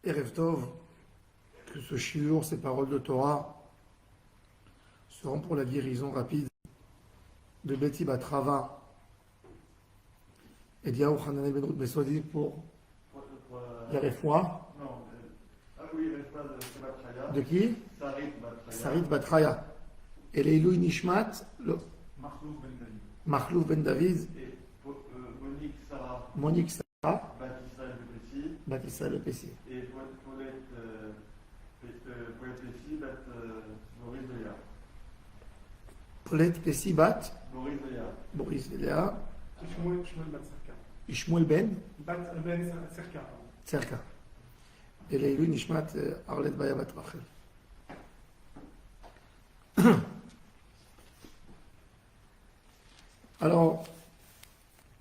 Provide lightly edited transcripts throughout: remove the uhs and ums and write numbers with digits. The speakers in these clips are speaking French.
Erev Tov, que ce shiur, ces paroles de Torah, seront pour la guérison rapide de Betty Batrava et d'Yahu Hanane Ben Ruth Besodi pour la réfoua. De qui? Sarit Batraya. Et Leilou Nishmat, Mahlouf Ben David, Monique Sarah, Batissa Le Pessi. Et Paulette Pessi, Boris Vélia. Paulette Pessi Bat, Boris Vélia. Boris Vélia, Ishmuel Ben Serka. Ishmuel Ben Serka. Serka. Et Leilou Nishmat Arlet Baya Bat Rachel. Alors,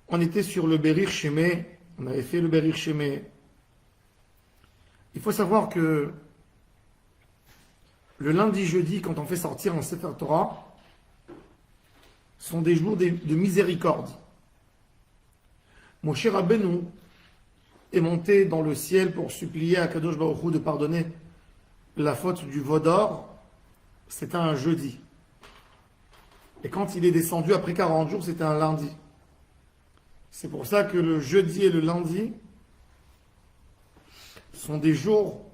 on était sur le Berir Shemé, on avait fait le Berir Shemé. Il faut savoir que le lundi, jeudi, quand on fait sortir un Sefer Torah, sont des jours de miséricorde. Moshe Rabbeinu est monté dans le ciel pour supplier à Kadosh Baruch Hu de pardonner la faute du veau d'or. C'était un jeudi. Et quand il est descendu après 40 jours, c'était un lundi. C'est pour ça que le jeudi et le lundi sont des jours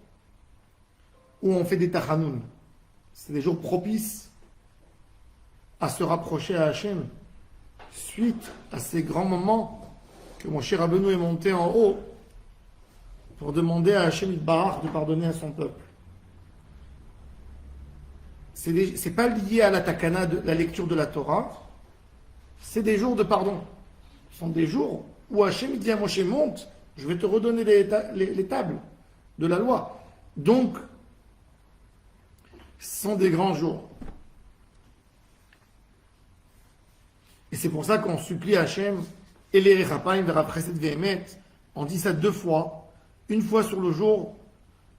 où on fait des tachanoun. C'est des jours propices à se rapprocher à Hachem suite à ces grands moments que mon cher Rabbeinu est monté en haut pour demander à Hachem Yitbarach de pardonner à son peuple. C'est pas lié à la takana de la lecture de la Torah, c'est des jours de pardon. Ce sont des jours où Hachem dit à Moshe, monte, je vais te redonner les tables de la loi. Donc, ce sont des grands jours. Et c'est pour ça qu'on supplie Hachem, et les Rechapaim vers cette Vehemet, on dit ça 2 fois. Une fois sur le jour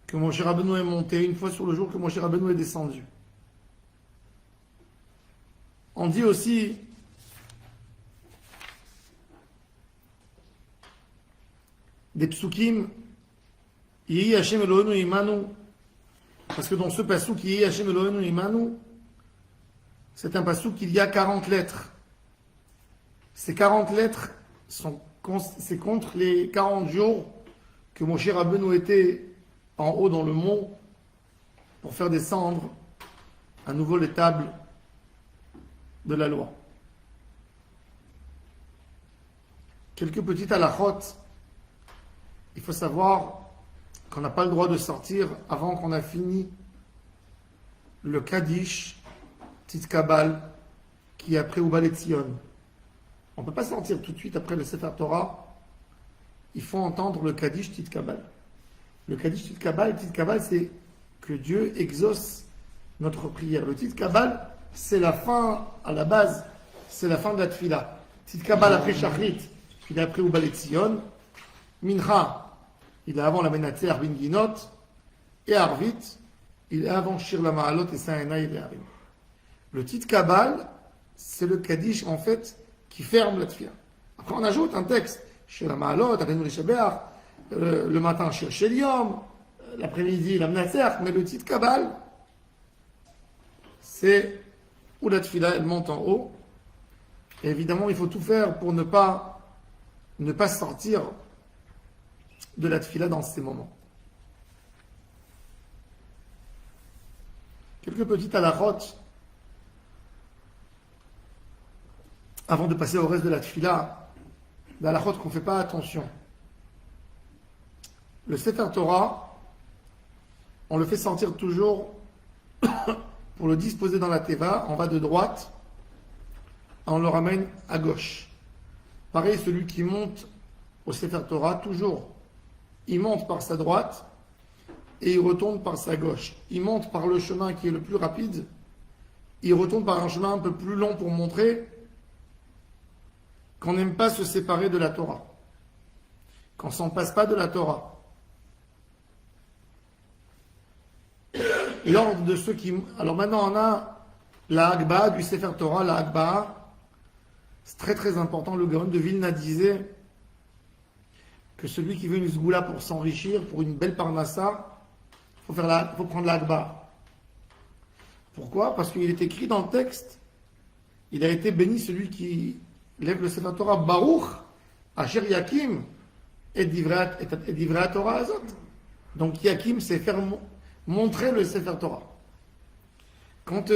que Moshe Rabbeinu est monté, une fois sur le jour que Moshe Rabbeinu est descendu. On dit aussi des psukim, Yehi Hashem Eloheinu Imanu, parce que dans ce passouk, Yehi Hashem Eloheinu Imanu, c'est un passouk qu'il y a 40 lettres. Ces 40 lettres, c'est contre les 40 jours que Moshe Rabbeinu était en haut dans le mont pour faire descendre à nouveau les tables de la loi. Quelques petites halachot. Il faut savoir qu'on n'a pas le droit de sortir avant qu'on a fini le Kaddish Titkabal qui est après Ubalet Zion. On ne peut pas sortir tout de suite après le Sefer Torah. Il faut entendre le Kaddish Titkabal. Le Kaddish Titkabal, c'est que Dieu exauce notre prière. Le Titkabal, c'est la fin, à la base, c'est la fin de la Tfila. Titkabal après Shachrit, il est après Ubalet Zion. Mincha, il est avant la Menatzer bin Ginot. Et Arvit, il est avant Shir la Ma'alot et Sa'ena et Harim. Le Titkabal, c'est le Kaddish, en fait, qui ferme la Tfila. Après, on ajoute un texte. Shir la Ma'alot, Arenu le Shabeach, le matin, Shir Sheliom, l'après-midi, la Menatzer. Mais le Titkabal, c'est où la Tfila, elle monte en haut. Et évidemment, il faut tout faire pour ne pas sortir de la Tfila dans ces moments. Quelques petites halachot avant de passer au reste de la Tfila. La halachot qu'on ne fait pas attention. Le Sefer Torah, on le fait sortir toujours pour le disposer dans la Teva, on va de droite, on le ramène à gauche. Pareil, celui qui monte au Sefer Torah, toujours, il monte par sa droite et il retourne par sa gauche. Il monte par le chemin qui est le plus rapide, il retourne par un chemin un peu plus long pour montrer qu'on n'aime pas se séparer de la Torah, qu'on ne s'en passe pas de la Torah. L'ordre de ceux qui... Alors maintenant, on a la Hagba du Sefer Torah, la Hagba. C'est très très important. Le Gaon de Vilna disait que celui qui veut une sgoula pour s'enrichir, pour une belle parnassa, il faut prendre l'agba. Pourquoi? Parce qu'il est écrit dans le texte, il a été béni celui qui lève le Sefer Torah Baruch, Asher Yakim, et Divrei Torah Azot. Donc Yakim, c'est faire montrer le Sefer Torah. Quand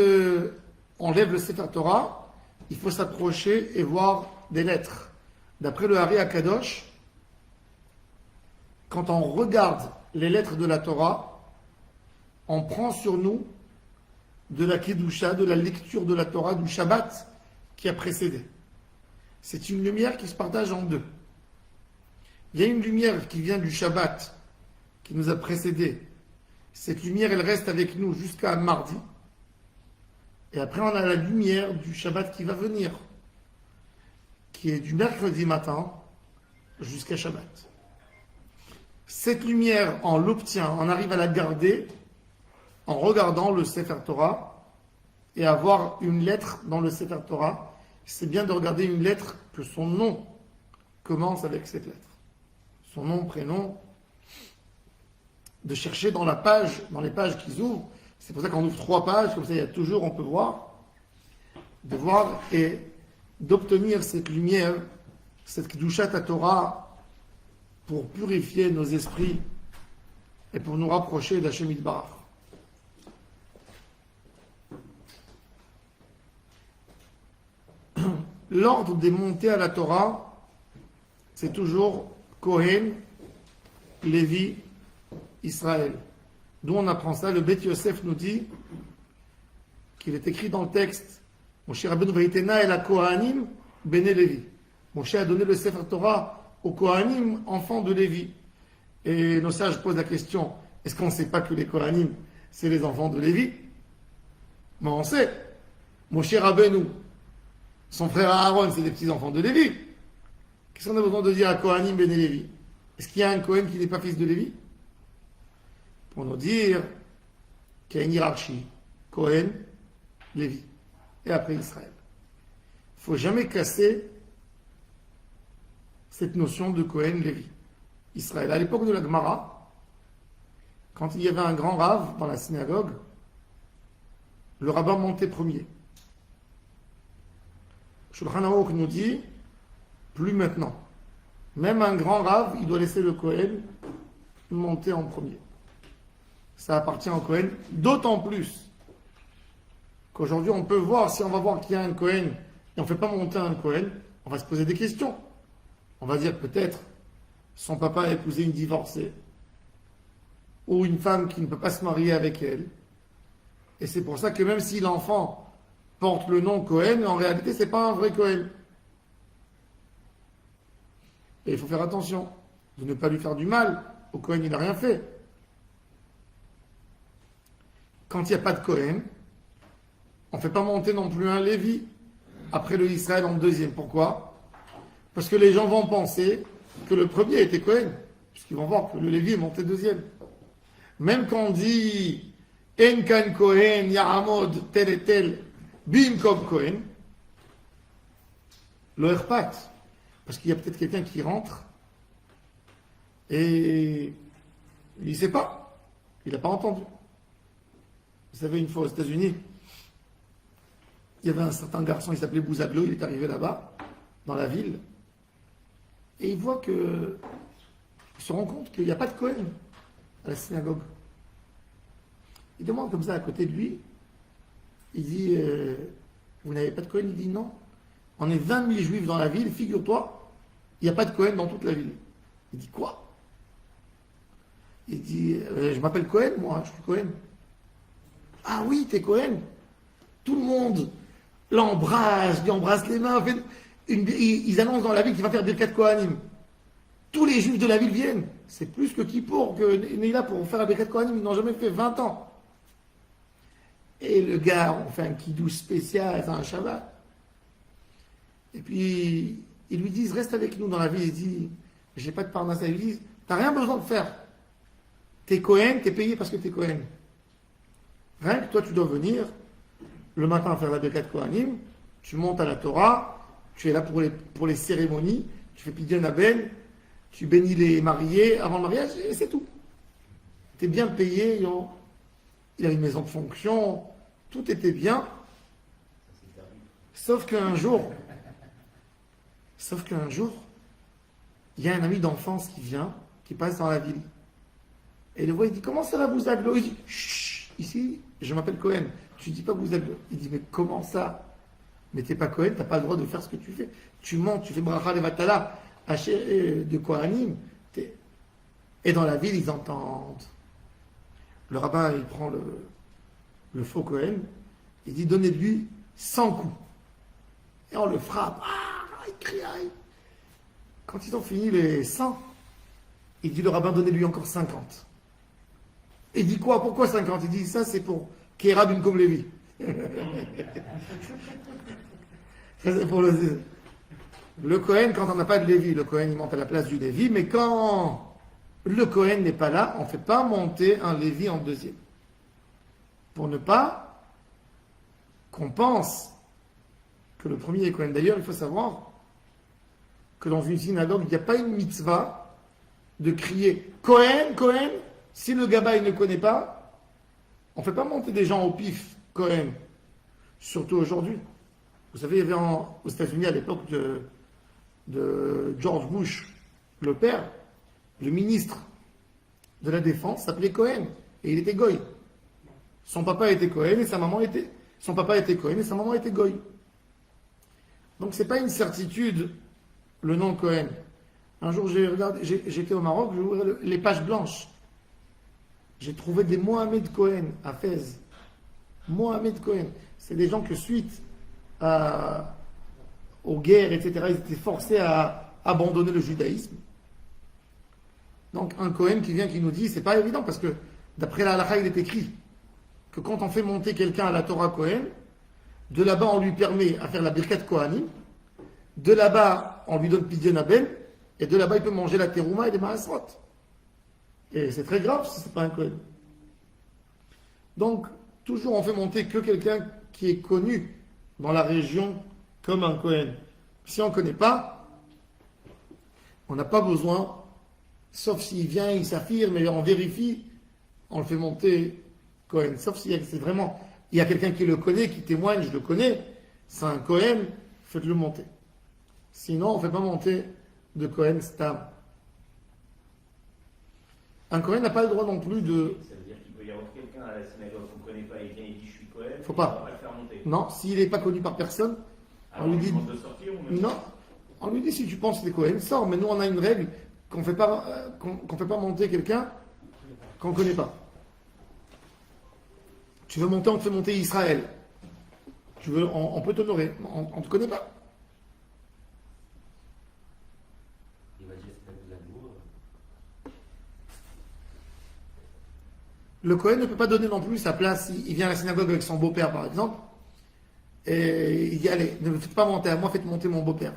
on lève le Sefer Torah, il faut s'approcher et voir des lettres. D'après le Hari Akadosh, quand on regarde les lettres de la Torah, on prend sur nous de la Kedusha, de la lecture de la Torah, du Shabbat qui a précédé. C'est une lumière qui se partage en deux. Il y a une lumière qui vient du Shabbat, qui nous a précédé. Cette lumière, elle reste avec nous jusqu'à mardi. Et après, on a la lumière du Shabbat qui va venir, qui est du mercredi matin jusqu'à Shabbat. Cette lumière, on l'obtient, on arrive à la garder en regardant le Sefer Torah et avoir une lettre dans le Sefer Torah. C'est bien de regarder une lettre que son nom commence avec cette lettre. Son nom, prénom, de chercher dans la page, dans les pages qu'ils ouvrent. C'est pour ça qu'on ouvre 3 pages, comme ça il y a toujours, on peut voir, de voir et d'obtenir cette lumière, cette Kedushat Torah, pour purifier nos esprits et pour nous rapprocher d'Hashem Yitbarach. L'ordre des montées à la Torah, c'est toujours Kohen, Lévi, Israël. D'où on apprend ça. Le Beth Yosef nous dit qu'il est écrit dans le texte Moshe Rabbeinu Vayitena el Kohanim Bene Lévi. Moshe a donné le Sefer Torah aux Kohanim, enfants de Lévi. Et nos sages posent la question, est-ce qu'on ne sait pas que les Kohanim, c'est les enfants de Lévi? Mais on sait. Moshe Rabbeinu, son frère Aaron, c'est des petits-enfants de Lévi. Qu'est-ce qu'on a besoin de dire à Kohanim Bene Lévi? Est-ce qu'il y a un Kohen qui n'est pas fils de Lévi? Pour nous dire qu'il y a une hiérarchie. Kohen, Lévi. Et après Israël. Il ne faut jamais casser cette notion de Kohen, Lévi. Israël. À l'époque de la Gemara, quand il y avait un grand rave dans la synagogue, le rabbin montait premier. Shulchan Aruch nous dit, plus maintenant. Même un grand rave, il doit laisser le Kohen monter en premier. Ça appartient au Kohen, d'autant plus qu'aujourd'hui on peut voir, si on va voir qu'il y a un Kohen et on ne fait pas monter un Kohen, on va se poser des questions. On va dire peut-être son papa a épousé une divorcée ou une femme qui ne peut pas se marier avec elle. Et c'est pour ça que même si l'enfant porte le nom Kohen, en réalité c'est pas un vrai Kohen. Et il faut faire attention de ne pas lui faire du mal. Au Kohen, il n'a rien fait. Quand il n'y a pas de Kohen, on ne fait pas monter non plus un Lévi après le Israël en deuxième. Pourquoi? Parce que les gens vont penser que le premier était Kohen, puisqu'ils vont voir que le Lévi est monté deuxième. Même quand on dit Enkan Kohen, Yahamod, tel et tel, Bim comme Kohen, le Herpat, parce qu'il y a peut-être quelqu'un qui rentre et il ne sait pas, il n'a pas entendu. Vous savez, une fois aux États-Unis, il y avait un certain garçon, il s'appelait Bouzaglo, il est arrivé là-bas, dans la ville, et il voit que, il se rend compte qu'il n'y a pas de Kohen à la synagogue. Il demande comme ça à côté de lui, il dit, vous n'avez pas de Kohen? Il dit non. On est 20 000 juifs dans la ville, figure-toi, il n'y a pas de Kohen dans toute la ville. Il dit quoi? Il dit, je m'appelle Kohen, moi, je suis Kohen. Ah oui, t'es Kohen. Tout le monde l'embrasse, lui embrasse les mains. Ils annoncent dans la ville qu'il va faire Birkat Kohanim. Tous les juifs de la ville viennent. C'est plus que Kippour, que Neila pour faire la Birkat Kohanim. Ils n'ont jamais fait 20 ans. Et le gars, on fait un kidouche spécial, un Shabbat. Et puis, ils lui disent, reste avec nous dans la ville. Il dit, j'ai pas de parnassa. Ils lui disent, t'as rien besoin de faire. T'es Kohen, t'es payé parce que t'es Kohen. Rien que toi, tu dois venir le matin faire la Birkat Kohanim, tu montes à la Torah, tu es là pour les cérémonies, tu fais Pidyon Aben, tu bénis les mariés avant le mariage, et c'est tout. Tu es bien payé, il a une maison de fonction, tout était bien. Sauf qu'un jour, il y a un ami d'enfance qui vient, qui passe dans la ville. Et le voit, il dit, comment ça va vous aglo? Il dit, chut, ici, je m'appelle Cohen. Tu dis pas vous aglo. Il dit, mais comment ça? Mais t'es pas Cohen, t'as pas le droit de faire ce que tu fais. Tu mens, tu fais bracha levatala, haché de Kohanim. Et dans la ville, ils entendent. Le rabbin, il prend le faux Cohen, il dit, donnez-lui 100 coups. Et on le frappe. Ah, il crie, aïe. Quand ils ont fini les 100, il dit, le rabbin, donnez-lui encore 50. Il dit quoi? Pourquoi 50? Il dit, ça c'est pour Kera bin Kom Levi. Ça c'est pour le Cohen, quand on n'a pas de Lévi, le Cohen il monte à la place du Lévi, mais quand le Cohen n'est pas là, on ne fait pas monter un Lévi en deuxième. Pour ne pas qu'on pense que le premier est Cohen. D'ailleurs, il faut savoir que dans une synagogue, il n'y a pas une mitzvah de crier Cohen, Cohen. Si le gaba il ne connaît pas, on ne fait pas monter des gens au pif, Cohen. Surtout aujourd'hui. Vous savez, il y avait aux États-Unis à l'époque de George Bush, le père, le ministre de la Défense s'appelait Cohen. Et il était goy. Son papa était Cohen et sa maman était. Son papa était Cohen et sa maman était goy. Donc c'est pas une certitude le nom Cohen. Un jour j'étais au Maroc, j'ai ouvert les pages blanches. J'ai trouvé des Mohamed Cohen à Fès. Mohamed Cohen. C'est des gens que suite aux guerres, etc., ils étaient forcés à abandonner le judaïsme. Donc un Cohen qui vient qui nous dit, c'est pas évident parce que d'après la halakha, il est écrit que quand on fait monter quelqu'un à la Torah Cohen, de là-bas on lui permet à faire la birkat Kohanim, de là-bas on lui donne pidyon Abel, et de là-bas il peut manger la terouma et les maasrot. Et c'est très grave si c'est pas un Cohen. Donc, toujours on fait monter que quelqu'un qui est connu dans la région comme un Cohen. Si on ne connaît pas, on n'a pas besoin, sauf s'il vient, il s'affirme et on vérifie, on le fait monter Cohen. Sauf si c'est vraiment, il y a quelqu'un qui le connaît, qui témoigne, je le connais, c'est un Cohen, faites-le monter. Sinon, on ne fait pas monter de Cohen Stam. Un Cohen n'a pas le droit non plus de. Ça veut dire qu'il peut y avoir quelqu'un à la synagogue qu'on ne connaît pas et vient et dit je suis Cohen. Faut pas. On va pas le faire monter. Non, s'il n'est pas connu par personne, Alors, on lui dit. De sortir, ou même Non, on lui dit si tu penses que c'est Cohen, sors. Mais nous, on a une règle qu'on ne fait pas monter quelqu'un qu'on ne connaît pas. Tu veux monter, on te fait monter Israël. Tu veux, on peut t'honorer. On ne te connaît pas. Il va dire c'est pas vous à nous. Le Cohen ne peut pas donner non plus sa place. Il vient à la synagogue avec son beau-père, par exemple, et il dit allez, ne me faites pas monter à moi, faites monter mon beau-père.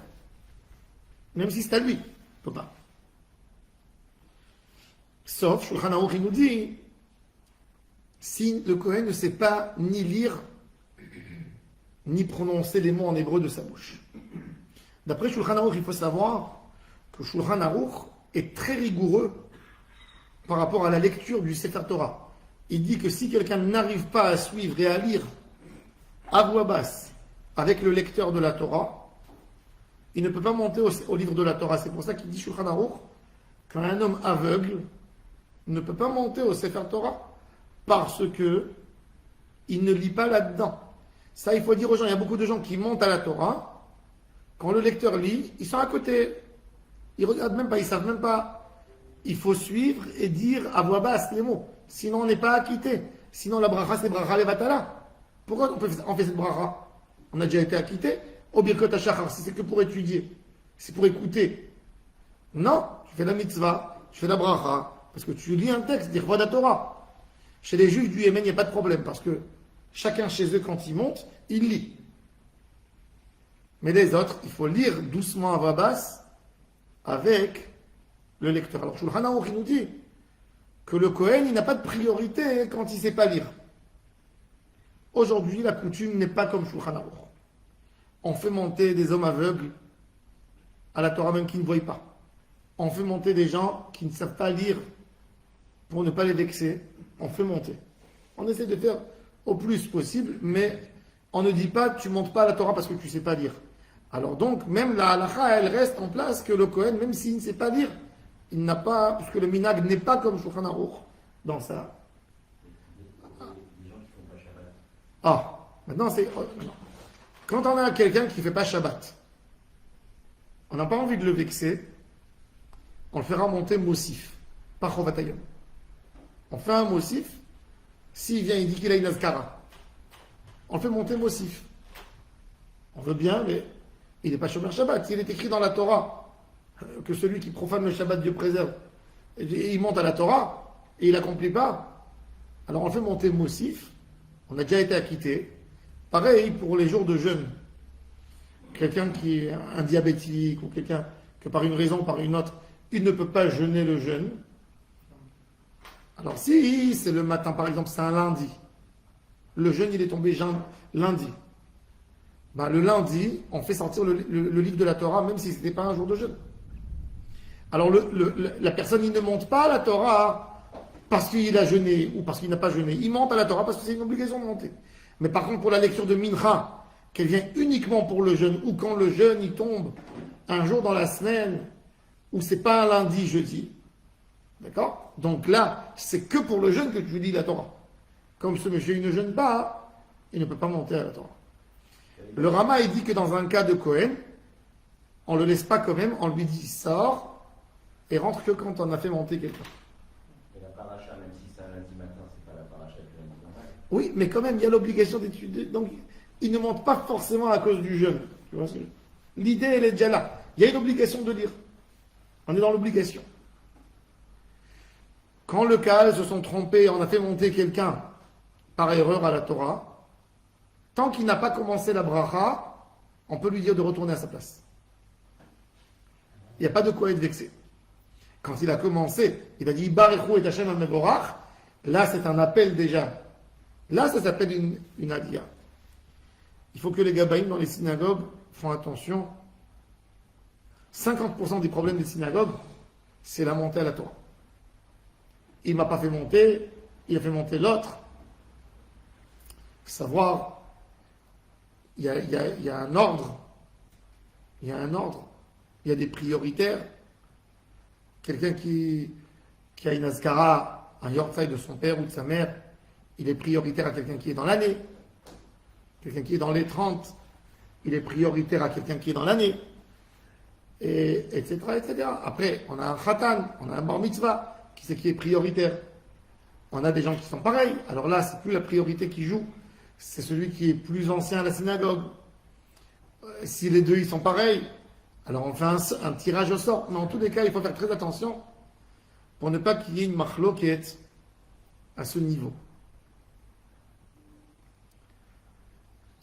Même si c'est à lui, il ne peut pas. Sauf, Shulchan Aruch, il nous dit, si le Cohen ne sait pas ni lire, ni prononcer les mots en hébreu de sa bouche. D'après Shulchan Aruch, il faut savoir que Shulchan Aruch est très rigoureux par rapport à la lecture du Sefer Torah. Il dit que si quelqu'un n'arrive pas à suivre et à lire à voix basse avec le lecteur de la Torah, il ne peut pas monter au livre de la Torah. C'est pour ça qu'il dit Shulchan Aruch qu'un homme aveugle ne peut pas monter au Sefer Torah parce que il ne lit pas là-dedans. Ça, il faut dire aux gens, il y a beaucoup de gens qui montent à la Torah, quand le lecteur lit, ils sont à côté. Ils regardent même pas, ils savent même pas. Il faut suivre et dire à voix basse les mots. Sinon, on n'est pas acquitté. Sinon, la bracha, c'est bracha levatala. Pourquoi on fait cette bracha? On a déjà été acquitté. Au birkot hashachar, si c'est que pour étudier, c'est pour écouter. Non, tu fais la mitzvah, tu fais la bracha, parce que tu lis un texte, dire voix de la Torah. Chez les juifs du Yémen, il n'y a pas de problème, parce que chacun chez eux, quand il monte, il lit. Mais les autres, il faut lire doucement à voix basse avec le lecteur. Alors, Shulchan Aruch, il nous dit que le Kohen, il n'a pas de priorité quand il ne sait pas lire. Aujourd'hui, la coutume n'est pas comme Shulchan Aruch. On fait monter des hommes aveugles à la Torah même qui ne voient pas. on fait monter des gens qui ne savent pas lire pour ne pas les vexer. On fait monter. On essaie de faire au plus possible, mais on ne dit pas tu montes pas à la Torah parce que tu ne sais pas lire. Alors donc, même la halakha, elle reste en place que le Kohen, même s'il ne sait pas lire, il n'a pas, puisque le minag n'est pas comme Shulchan Aruch dans ça. Les gens qui font pas Shabbat. Ah, maintenant c'est. Quand on a quelqu'un qui ne fait pas Shabbat, on n'a pas envie de le vexer, on le fera monter Mosif, pas Chovatayom. On fait un Mosif, s'il vient, il dit qu'il a une Azkara. On le fait monter Mosif. On veut bien, mais il n'est pas Shomer Shabbat. Il est écrit dans la Torah que celui qui profane le Shabbat, Dieu préserve. Et il monte à la Torah et il n'accomplit pas. Alors on le fait monter Mosif. On a déjà été acquitté. Pareil pour les jours de jeûne. Quelqu'un qui est un diabétique ou quelqu'un que par une raison ou par une autre, il ne peut pas jeûner le jeûne. Alors si c'est le matin, par exemple, c'est un lundi. Le jeûne, il est tombé lundi. Ben, le lundi, on fait sortir le livre de la Torah, même si ce n'était pas un jour de jeûne. Alors la personne, il ne monte pas à la Torah parce qu'il a jeûné ou parce qu'il n'a pas jeûné. Il monte à la Torah parce que c'est une obligation de monter. Mais par contre, pour la lecture de Mincha, qu'elle vient uniquement pour le jeûne, ou quand le jeûne, il tombe un jour dans la semaine, ou c'est pas un lundi, jeudi. D'accord? Donc là, c'est que pour le jeûne que tu lis la Torah. Comme ce monsieur, il ne jeûne pas, il ne peut pas monter à la Torah. Le Rama, il dit que dans un cas de Kohen, on ne le laisse pas quand même, on lui dit sors et rentre que quand on a fait monter quelqu'un. Et la paracha, même si c'est un lundi matin, c'est pas la paracha du lundi matin. Oui, mais quand même, il y a l'obligation d'étudier. Donc, il ne monte pas forcément à cause du jeûne. Tu vois, l'idée, elle est déjà là. Il y a une obligation de lire. On est dans l'obligation. Quand le cas se sont trompés, on a fait monter quelqu'un par erreur à la Torah, tant qu'il n'a pas commencé la bracha, on peut lui dire de retourner à sa place. Il n'y a pas de quoi être vexé. Quand il a commencé, il a dit Baruch et Hashem al-Mevorach, là c'est un appel déjà. Là ça s'appelle une aliyah. Il faut que les gabaïm dans les synagogues font attention. 50% des problèmes des synagogues, c'est la montée à la Torah. Il ne m'a pas fait monter, il a fait monter l'autre. Savoir, il y a un ordre. Il y a un ordre. Il y a des prioritaires. Quelqu'un qui a une azkara, un yortzai de son père ou de sa mère, il est prioritaire à quelqu'un qui est dans l'année. Quelqu'un qui est dans les 30, il est prioritaire à quelqu'un qui est dans l'année. Et etc., etc. Après, on a un khatan, on a un bar mitzvah, qui est prioritaire. On a des gens qui sont pareils. Alors là, c'est plus la priorité qui joue, c'est celui qui est plus ancien à la synagogue. Si les deux ils sont pareils, alors on fait un tirage au sort. Mais en tous les cas, il faut faire très attention pour ne pas qu'il y ait une machloket à ce niveau.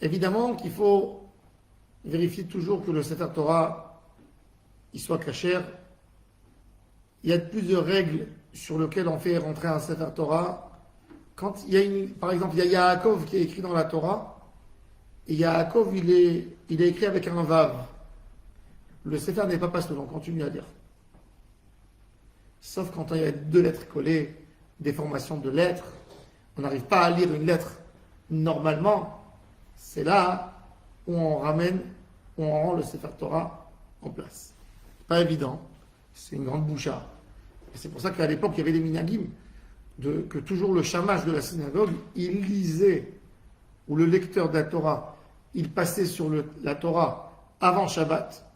Évidemment qu'il faut vérifier toujours que le Sefer Torah il soit cachère. Il y a plusieurs règles sur lesquelles on fait rentrer un Sefer Torah. Quand il y a par exemple, il y a Yaakov qui est écrit dans la Torah, et Yaakov, il est écrit avec un vav. Le Sefer n'est pas passé, on continue à lire. Sauf quand il y a deux lettres collées, des formations de lettres, on n'arrive pas à lire une lettre normalement. C'est là où on ramène, où on rend le Sefer Torah en place. Pas évident, c'est une grande boucha. Et c'est pour ça qu'à l'époque, il y avait des minagim, que toujours le shamash de la synagogue, il lisait, ou le lecteur de la Torah, il passait sur la Torah avant Shabbat,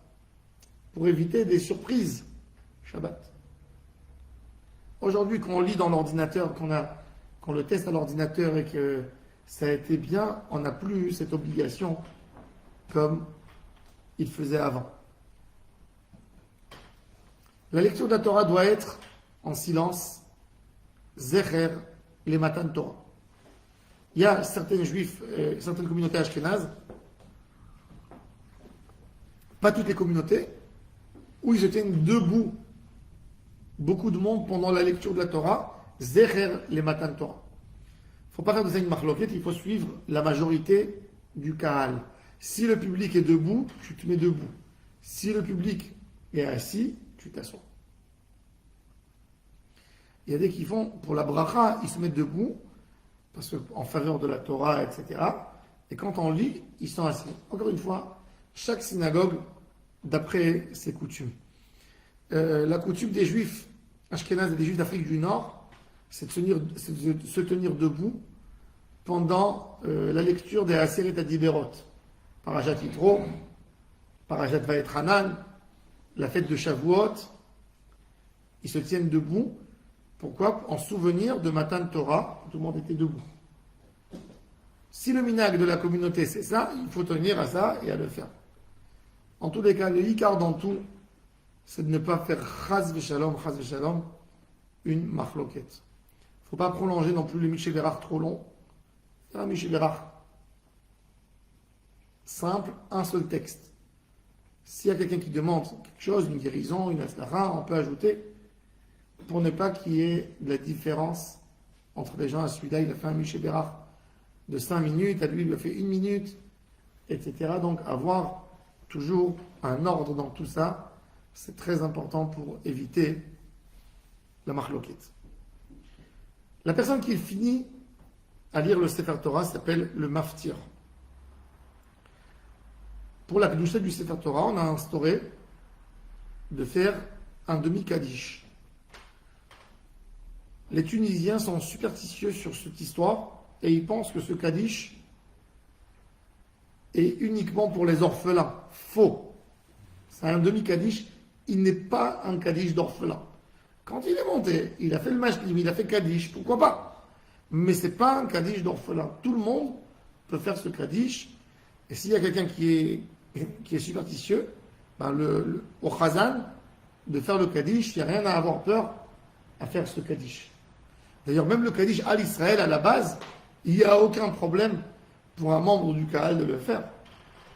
pour éviter des surprises Shabbat. Aujourd'hui, quand on lit dans l'ordinateur, qu'on le teste à l'ordinateur et que ça a été bien, on n'a plus cette obligation comme il faisait avant. La lecture de la Torah doit être en silence, zecher, les matins de Torah. Il y a certains juifs, certaines communautés ashkénazes, pas toutes les communautés, où ils se tiennent debout, beaucoup de monde pendant la lecture de la Torah, zecher, les matins de Torah. Il ne faut pas faire de ça une marloquette, il faut suivre la majorité du Kahal. Si le public est debout, tu te mets debout. Si le public est assis, tu t'assois. Il y a des qui font, pour la bracha, ils se mettent debout, parce qu'en faveur de la Torah, etc. Et quand on lit, ils sont assis. Encore une fois, chaque synagogue, d'après ses coutumes. La coutume des Juifs Ashkénazes et des Juifs d'Afrique du Nord, c'est de se tenir debout pendant la lecture des Aseret Adiberot, Parashat Yitro, Parashat Vaetranan, la fête de Shavuot. Ils se tiennent debout. Pourquoi? En souvenir de Matan Torah, tout le monde était debout. Si le minag de la communauté c'est ça, il faut tenir à ça et à le faire. En tous les cas, le ikar dans tout, c'est de ne pas faire chaz v'shalom, une machloket. Il ne faut pas prolonger non plus les Miché Berach trop long. Un Miché Berach simple, un seul texte. S'il y a quelqu'un qui demande quelque chose, une guérison, une aslara, on peut ajouter, pour ne pas qu'il y ait de la différence entre les gens. À celui-là, il a fait un Miché Berach de 5 minutes, à lui, il a fait 1 minute, etc. Donc, avoir toujours un ordre dans tout ça, c'est très important pour éviter la machloket. La personne qui finit à lire le Sefer Torah s'appelle le maftir. Pour la kedusha du Sefer Torah, on a instauré de faire un demi-kaddish. Les Tunisiens sont superstitieux sur cette histoire et ils pensent que ce kaddish est uniquement pour les orphelins. Faux. C'est un demi-kaddish. Il n'est pas un kaddish d'orphelin. Quand il est monté, il a fait le mashlim, il a fait kaddish, pourquoi pas? Mais ce n'est pas un kaddish d'orphelin. Tout le monde peut faire ce kaddish. Et s'il y a quelqu'un qui est superstitieux, au chazan, de faire le kaddish, il n'y a rien à avoir peur à faire ce kaddish. D'ailleurs, même le kaddish à l'Israël, à la base, il n'y a aucun problème pour un membre du Kahal de le faire.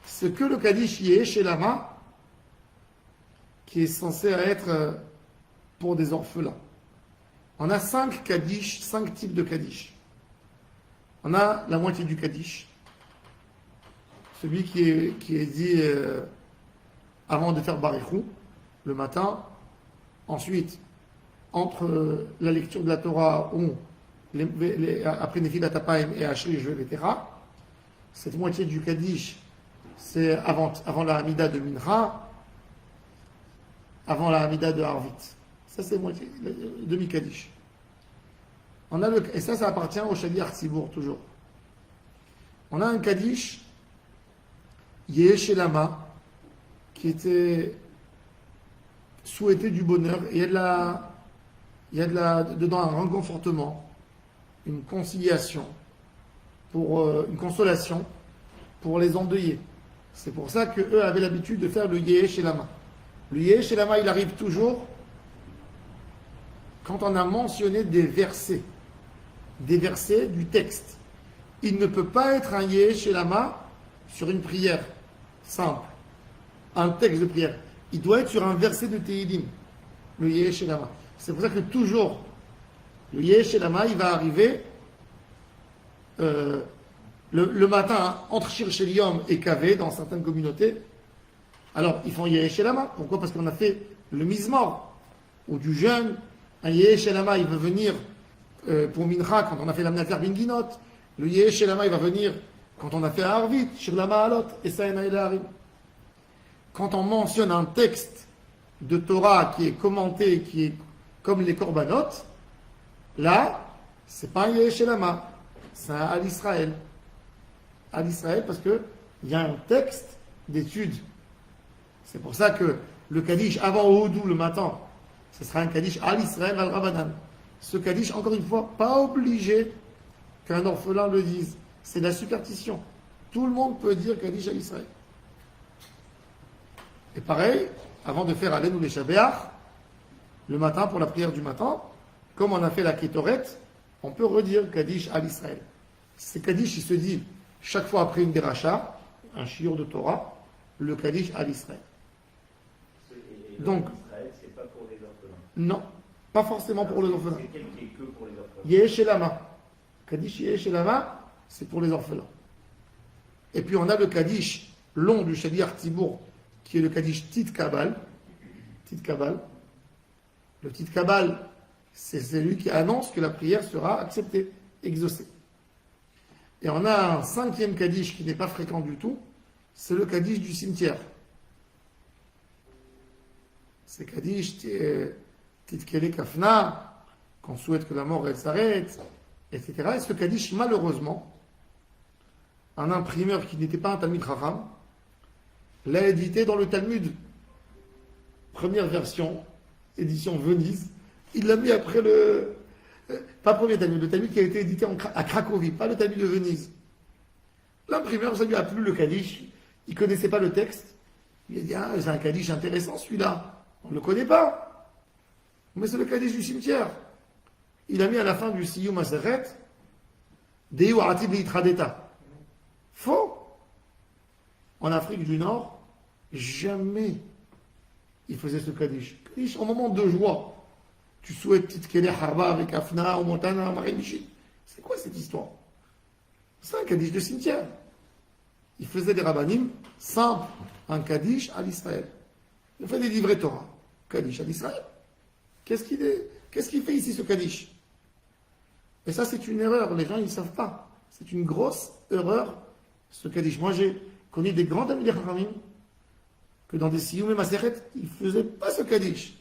C'est que le kaddish Yehesh Lama qui est censé être pour des orphelins. On a 5 kaddish, 5 types de kaddish. On a la moitié du kaddish, celui qui est dit avant de faire Barichou, le matin. Ensuite, entre la lecture de la Torah ou après Nefilat Apayim et Ashri, etc. Cette moitié du Kaddish, c'est avant la Hamida de Mincha, avant la Hamida de Harvit. Ça, c'est moitié, demi-Kaddish. Et ça appartient au Shadi Artsibour, toujours. On a un Kaddish, Yehesh Lama, qui était souhaité du bonheur, et il y a dedans un réconfortement, une conciliation, une consolation pour les endeuillés. C'est pour ça qu'eux avaient l'habitude de faire le Yehesh Lama. Le Yehesh Lama, il arrive toujours quand on a mentionné des versets du texte. Il ne peut pas être un Yehesh Lama sur une prière simple, un texte de prière. Il doit être sur un verset de Tehillim, le Yehesh Lama. C'est pour ça que toujours, le Yehesh Lama, il va arriver le matin entre Shir Yom et Kavé, dans certaines communautés. Alors, ils font Yehesh Lama. Pourquoi? Parce qu'on a fait le Mizmor, ou du jeûne. Un Yehesh Lama, il va venir pour Mincha, quand on a fait l'Amnater Binginot. Le Yehesh Lama, il va venir quand on a fait Arvit, Shir Lama Alot, et Saïna El Harim. Quand on mentionne un texte de Torah qui est commenté, qui est comme les Korbanot, là, c'est pas un Yehesh Lama, c'est un Al Israël. Al Israël, parce qu'il y a un texte d'étude. C'est pour ça que le Kaddish avant Hodou le matin, ce sera un Kaddish Al Israël Al Rabanan. Ce Kaddish, encore une fois, pas obligé qu'un orphelin le dise. C'est la superstition. Tout le monde peut dire Kaddish Al Israël. Et pareil, avant de faire Alen ou les Shabéach, le matin pour la prière du matin, comme on a fait la Kétoret, on peut redire Kaddish Al Israël. C'est Kaddish, il se dit chaque fois après une déracha, un shiur de Torah, le Kaddish Al Israël. Donc, Israël, c'est pas pour les orphelins. Non, pas forcément pour les orphelins. C'est quel qui est que pour les orphelins? Yehesh Lama. Kaddish Yehesh Lama, c'est pour les orphelins. Et puis on a le Kaddish long du Shadi Artibour, qui est le Kaddish Tit Kabal. Tit Kabal. Le Tit Kabal, C'est celui qui annonce que la prière sera acceptée, exaucée. Et on a un cinquième Kaddish qui n'est pas fréquent du tout, c'est le Kaddish du cimetière. C'est Kaddish Titkele Kafna, qu'on souhaite que la mort elle s'arrête, etc. Et ce Kaddish, malheureusement, un imprimeur qui n'était pas un Talmid Chacham l'a édité dans le Talmud. Première version, édition Venise. Il l'a mis après le... Pas premier Talmud, le Talmud qui a été édité à Cracovie, pas le Talmud de Venise. L'imprimeur, ça lui a plu le Kaddish. Il ne connaissait pas le texte. Il a dit, ah, c'est un Kaddish intéressant celui-là. On ne le connaît pas. Mais c'est le Kaddish du cimetière. Il a mis à la fin du Siyum Maseret, Deu Atid Litradeta. Faux. En Afrique du Nord, jamais il faisait ce Kaddish. Kaddish en moment de joie. Tu souhaites Titkele Harba avec Afna ou Montana, Marie-Michel. C'est quoi cette histoire? C'est un Kaddish de cimetière. Il faisait des rabbanim simples, un Kaddish à l'Israël. Il fait des livrets Torah. Kaddish à l'Israël. Qu'est-ce qu'il fait ici ce Kaddish? Et ça, c'est une erreur. Les gens, ils ne savent pas. C'est une grosse erreur, ce Kaddish. Moi, j'ai connu des grands amis des Chachamim que dans des Siyum et Maseret, ils ne faisaient pas ce Kaddish.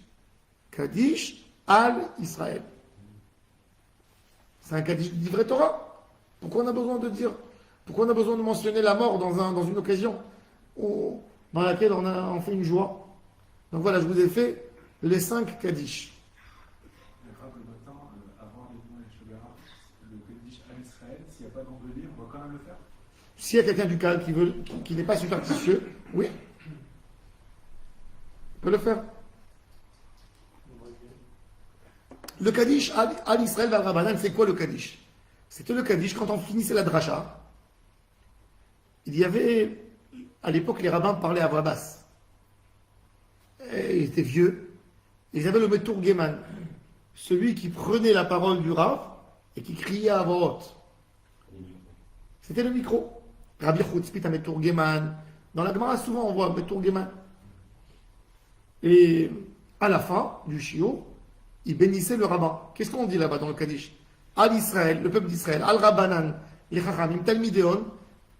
Kaddish al-Israël. C'est un Kaddish du livret Torah. Pourquoi on a besoin de dire, pourquoi on a besoin de mentionner la mort dans une occasion dans laquelle on fait une joie? Donc voilà, je vous ai fait les 5 Kaddish. Avant les Shogara, le Kaddish à l'Israël, s'il n'y a pas d'embellie, on va quand même le faire. S'il y a quelqu'un du Cal qui n'est pas superstitieux, oui, on peut le faire. Le Kaddish à l'Israël, Val Rabbanan, c'est quoi le Kaddish? C'était le Kaddish quand on finissait la dracha. Il y avait, à l'époque, les rabbins parlaient à voix basse. Et ils étaient vieux. Ils avaient le Meturgeman, celui qui prenait la parole du Rav et qui criait à voix haute. C'était le micro. Rabbi Chutzpit a Meturgeman. Dans la Gemara, souvent on voit Meturgeman. Et à la fin du shiur, il bénissait le rabbin. Qu'est-ce qu'on dit là-bas dans le Kaddish? Al Israël, le peuple d'Israël, Al Rabbanan, les Chachamim, Talmidéon,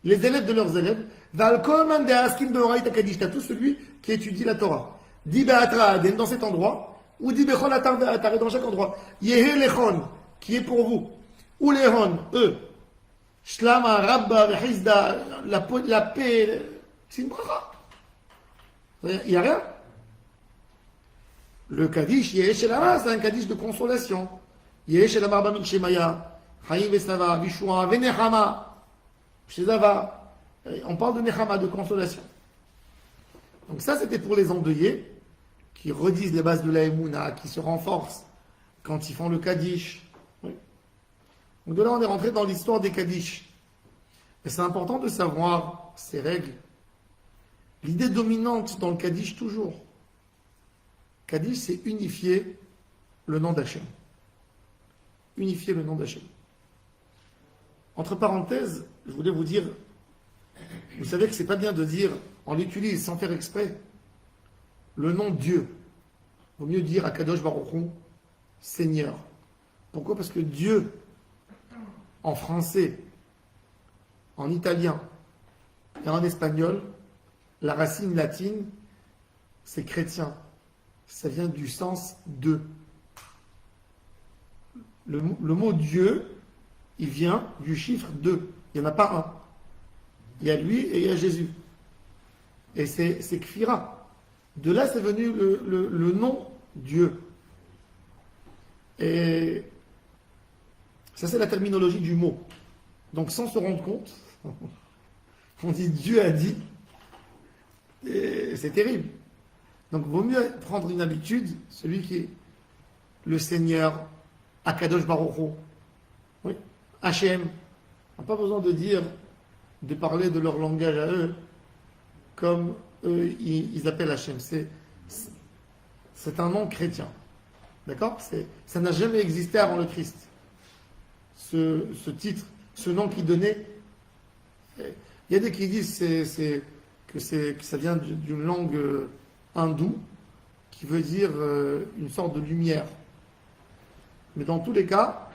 les élèves de leurs élèves, Val Kolman de Askim de Horaïta Kaddish, t'as tout celui qui étudie la Torah. Di Be'atra Aden, dans cet endroit, ou Di Bechon Atar Be'atar, dans chaque endroit. Yehe Lechon, qui est pour vous. Ou Lehon, eux. Shlama, Rabba, Hizda, la paix, c'est une bracha. Il n'y a rien. Le Kaddish, Yehe Lama, c'est un Kaddish de consolation. Yehe Lama Bamin Shemaya, Chaim Vesava, Vishua, Venechama, Shezava. On parle de Nechama, de consolation. Donc ça, c'était pour les endeuillés qui redisent les bases de la Emouna, qui se renforcent quand ils font le Kaddish. Oui. Donc de là, on est rentré dans l'histoire des Kaddish. Et c'est important de savoir ces règles. L'idée dominante dans le Kaddish, toujours. Kaddish, c'est unifier le nom d'Hachem. Unifier le nom d'Hachem. Entre parenthèses, je voulais vous dire, vous savez que c'est pas bien de dire, on l'utilise sans faire exprès, le nom Dieu. Il vaut mieux dire Akadosh Baruch Hu, Seigneur. Pourquoi? Parce que Dieu, en français, en italien et en espagnol, la racine latine, c'est chrétien. Ça vient du sens de. Le mot Dieu, il vient du chiffre 2. Il n'y en a pas un. Il y a lui et il y a Jésus. Et c'est Kfira. De là, c'est venu le nom Dieu. Et ça, c'est la terminologie du mot. Donc, sans se rendre compte, on dit Dieu a dit. Et c'est terrible. Donc, il vaut mieux prendre une habitude, celui qui est le Seigneur, Akadosh Baruch Hu, oui, Hachem. On n'a pas besoin de parler de leur langage à eux, comme eux, ils appellent Hachem. C'est un nom chrétien. D'accord? Ça n'a jamais existé avant le Christ. Ce titre, ce nom qui donnait. Il y a des qui disent que ça vient d'une langue hindoue qui veut dire une sorte de lumière. Mais dans tous les cas,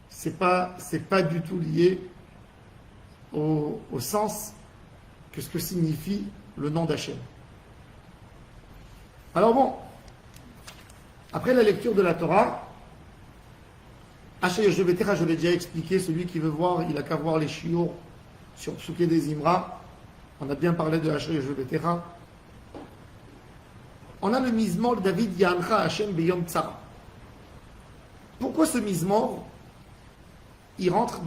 c'est pas du tout lié au sens que ce que signifie le nom d'Hachem. Alors bon, après la lecture de la Torah, je l'ai déjà expliqué, celui qui veut voir, il n'a qu'à voir les chiours sur Psuké des Imra. On a bien parlé de Hachem. On a le Mizmor David Yancha Hachem Beyom Tzara. Pourquoi ce Mizmor il rentre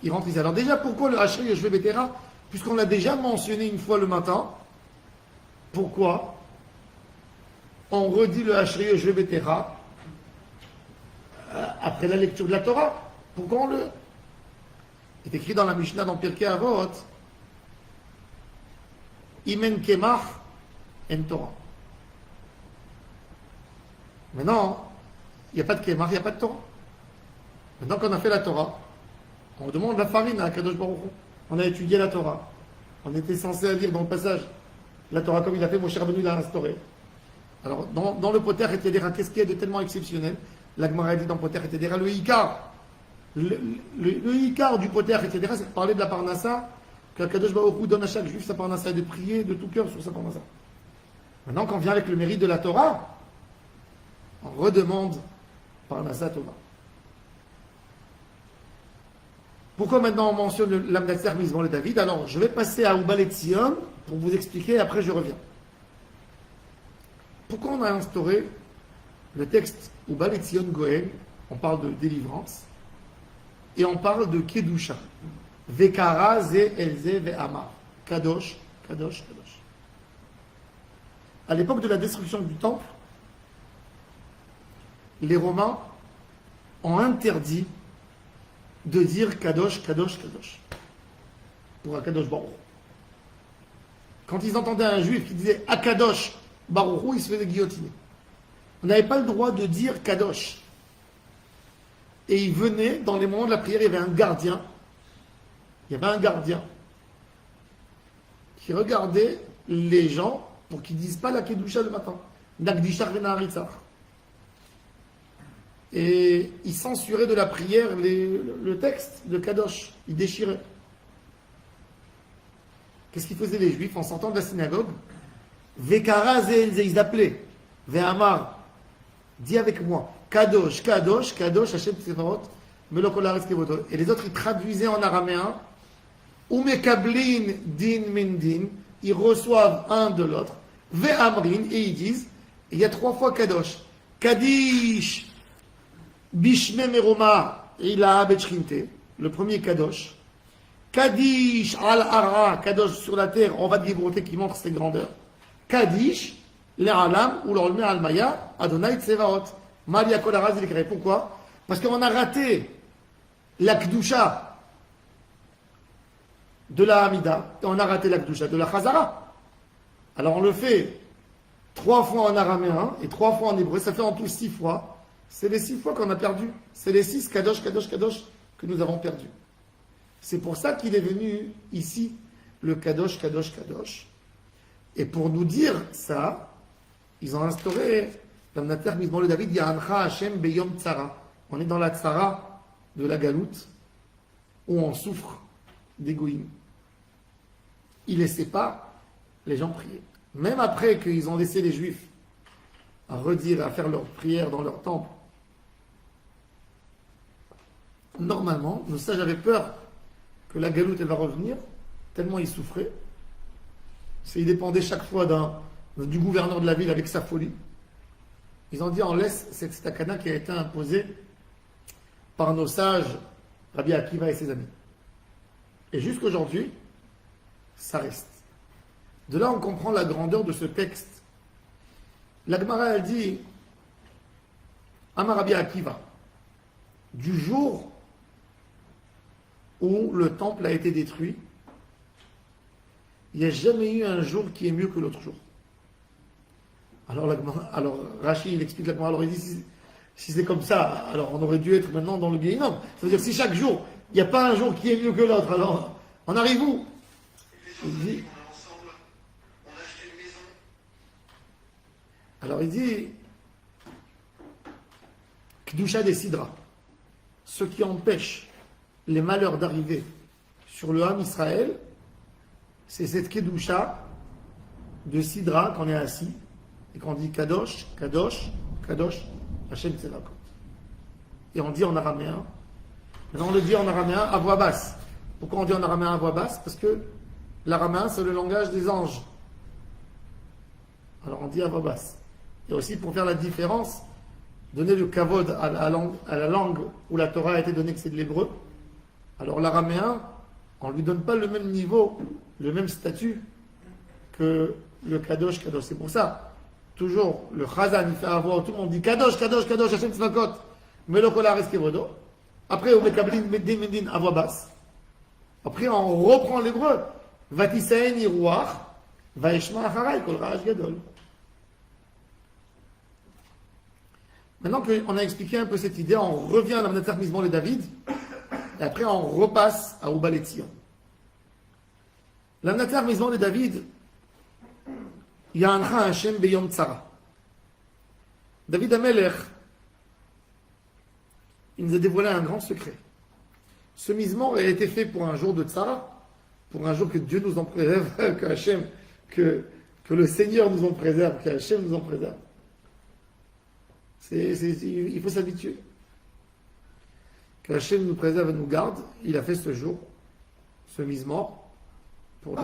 ici? Alors déjà, pourquoi le Hachem Betera? Puisqu'on l'a déjà mentionné une fois le matin. Pourquoi on redit le Hachem Betera après la lecture de la Torah? Pourquoi on le... Il est écrit dans la Mishnah dans Pirkei Avot, Imen Kemach en Torah. Maintenant, il n'y a pas de Kemach, il n'y a pas de Torah. Maintenant qu'on a fait la Torah, on demande la farine à Kadosh Baruch Hu. On a étudié la Torah. On était censé lire dans le passage la Torah comme il a fait, Moshe Rabbeinu l'a instauré. Alors, dans le Poter et Tedera, qu'est-ce qu'il y a de tellement exceptionnel? La Gemara dit dans Poter et Tedera, le Ikar. Le Ikar du Poter et Tedera, c'est de parler de la Parnassa, que Kadosh Baruch Hu donne à chaque juif sa Parnassa et de prier de tout cœur sur sa Parnassa. Maintenant, quand on vient avec le mérite de la Torah, on redemande Parnassa Tova. Pourquoi maintenant on mentionne l'Amnatser Mizmor le David? Alors, je vais passer à Ubal Etzion pour vous expliquer, et après je reviens. Pourquoi on a instauré le texte Ubal Etzion Goel? On parle de délivrance et on parle de Kedusha. Vekara ze elze ve'amar. Kadosh, Kadosh, Kadosh. À l'époque de la destruction du temple, les Romains ont interdit de dire Kadosh, Kadosh, Kadosh pour Akadosh Baruch. Quand ils entendaient un juif qui disait Akadosh Baruch, ils se faisaient guillotiner. On n'avait pas le droit de dire Kadosh. Et ils venaient, dans les moments de la prière, il y avait un gardien. Il y avait un gardien qui regardait les gens pour qu'ils ne disent pas la Kedusha le matin. Nagdishar venaharitzar. Et il censurait de la prière le texte de Kadosh. Il déchirait. Qu'est-ce qu'ils faisaient les Juifs en sortant de la synagogue? Vekara ze, ils appelaient. Ve'amar, dis avec moi. Kadosh, Kadosh, Kadosh, Hashem Tsevaot, Melok Olaretz Kevoto. Et les autres, ils traduisaient en araméen. Umekablin din min din. Ils reçoivent un de l'autre. Ve'amrin, et ils disent. Et il y a 3 fois Kadosh. Kadish. Bishme Meroma, Ila Betchrinte, le premier Kadosh. Kadish al Ara, Kadosh sur la terre, on va de Gibroté qui montre ses grandeurs. Kadish, l'Alam, ou l'Olme Almaya, Adonai Tsevaot. Maria Kolaraz, il écrit. Pourquoi? Parce qu'on a raté la Kdusha de la Hamida, et on a raté la Kdusha de la Chazara. Alors on le fait 3 fois en araméen et 3 fois en hébreu, ça fait en tout 6 fois. C'est les 6 fois qu'on a perdu. C'est les 6 Kadosh, Kadosh, Kadosh que nous avons perdu. C'est pour ça qu'il est venu ici le Kadosh, Kadosh, Kadosh. Et pour nous dire ça, ils ont instauré l'Amnater Mizmor le David Yancha Hashem Beyom Tzara. On est dans la Tzara de la Galoute où on souffre d'égoïme. Ils ne laissaient pas les gens prier. Même après qu'ils ont laissé les Juifs à redire, à faire leur prière dans leur temple. Normalement, nos sages avaient peur que la galoute elle va revenir, tellement ils souffraient. Ils dépendaient chaque fois du gouverneur de la ville avec sa folie. Ils ont dit on laisse cette stakana qui a été imposée par nos sages, Rabbi Akiva et ses amis. Et jusqu'aujourd'hui, ça reste. De là, on comprend la grandeur de ce texte. La Gemara, elle dit Amar Rabbi Akiva, du jour où le temple a été détruit, il n'y a jamais eu un jour qui est mieux que l'autre jour. Alors Rashi, il explique la Gemara, alors il dit si c'est comme ça, alors on aurait dû être maintenant dans le Guéhinom. C'est-à-dire si chaque jour, il n'y a pas un jour qui est mieux que l'autre, alors on arrive où? Il dit, alors il dit Kedusha des Sidra, ce qui empêche les malheurs d'arriver sur le Ham Israël, c'est cette Kedusha de Sidra qu'on est assis et qu'on dit Kadosh, Kadosh, Kadosh, Hashem Tzedakot. Et on dit en araméen, maintenant on le dit en araméen à voix basse. Pourquoi on dit en araméen à voix basse? Parce que l'araméen c'est le langage des anges. Alors on dit à voix basse. Et aussi pour faire la différence, donner le kavod à la langue où la Torah a été donnée, que c'est de l'hébreu. Alors l'araméen, on ne lui donne pas le même niveau, le même statut que le Kadosh, Kadosh. C'est pour ça, toujours, le Chazan, il fait avoir, tout le monde dit Kadosh, Kadosh, Kadosh, Hashem Tzvakot, Melokola Reskevodo. Après, on met Kablin, Medin, à voix basse. Après, on reprend l'hébreu. Vatisaen Iruach, Vaishma Acharai, Kol Ra'ash Gadol. Maintenant qu'on a expliqué un peu cette idée, on revient à la Mismor de David, et après on repasse à Ubal et Tzion. La Mismor de David, il y a un Hashem Beyom Tzara. David Amelech, il nous a dévoilé un grand secret. Ce Mismor a été fait pour un jour de Tzara, pour un jour que Dieu nous en préserve, que Hashem, que le Seigneur nous en préserve, que Hashem nous en préserve. Il faut s'habituer. Que Hashem nous préserve et nous garde. Il a fait ce jour, ce Mismor, pour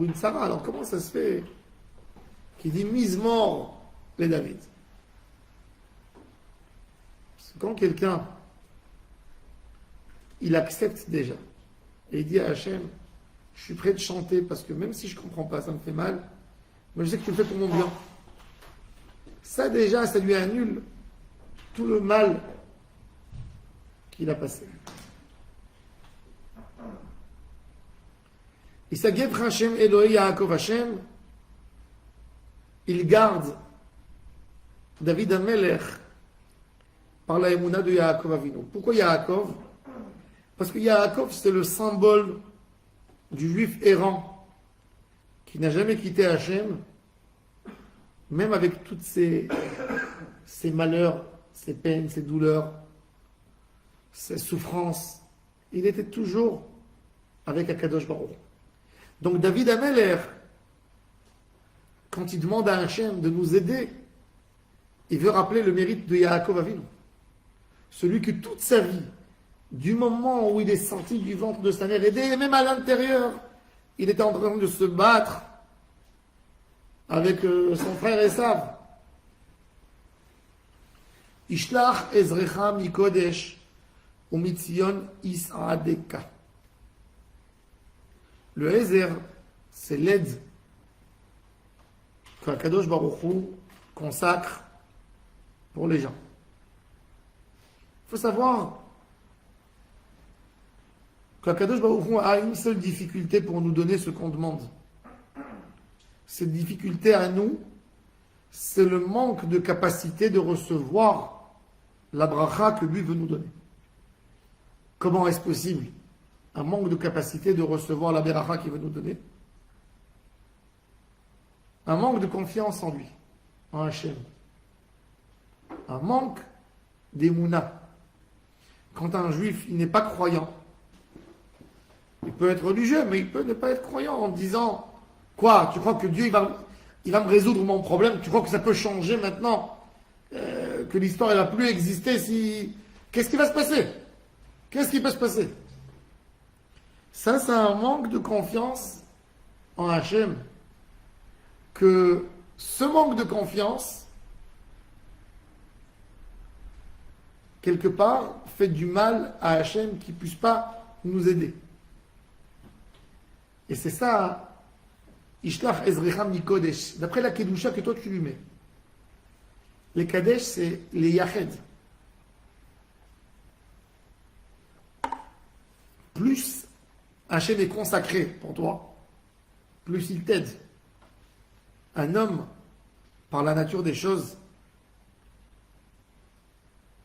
une Sarah. Alors comment ça se fait qu'il dit Mismor les David? Parce que quand quelqu'un, il accepte déjà, et il dit à Hashem, je suis prêt de chanter parce que même si je ne comprends pas, ça me fait mal, mais je sais que tu le fais pour mon bien. Ça déjà, ça lui annule tout le mal qu'il a passé. Et ça guette Hashem Elohim Yaakov Hashem, il garde David Amelech par la émouna de Yaakov Avinu. Pourquoi Yaakov? Parce que Yaakov c'est le symbole du juif errant qui n'a jamais quitté Hashem, même avec toutes ces malheurs, ces peines, ces douleurs, ces souffrances, il était toujours avec Akadosh Baruch. Donc David Amelech, quand il demande à Hachem de nous aider, il veut rappeler le mérite de Yaakov Avinu. Celui que toute sa vie, du moment où il est sorti du ventre de sa mère, aidé, et même à l'intérieur, il était en train de se battre avec son frère Esav. Ishlach Ezrecha Mikodesh Umitzion Is'adeka. Le Ezer, c'est l'aide que Kadosh Baruch Hu consacre pour les gens. Il faut savoir que Kadosh Baruch Hu a une seule difficulté pour nous donner ce qu'on demande. Cette difficulté à nous, c'est le manque de capacité de recevoir la bracha que lui veut nous donner. Comment est-ce possible? Un manque de capacité de recevoir la bracha qu'il veut nous donner. Un manque de confiance en lui, en Hachem. Un manque d'émouna. Quand un juif, il n'est pas croyant, il peut être religieux, mais il peut ne pas être croyant en disant quoi? Tu crois que Dieu il va me résoudre mon problème? Tu crois que ça peut changer maintenant? Que l'histoire ne va plus exister si... Qu'est-ce qui va se passer? Qu'est-ce qui peut se passer? Ça, c'est un manque de confiance en Hachem. Que ce manque de confiance, quelque part, fait du mal à Hachem qui ne puisse pas nous aider. Et c'est ça, Ishlach Ezrecha Mikodesh, d'après la Kedusha que toi tu lui mets. Les Kadesh, c'est les Yached. Plus Hachem est consacré pour toi, plus il t'aide. Un homme, par la nature des choses,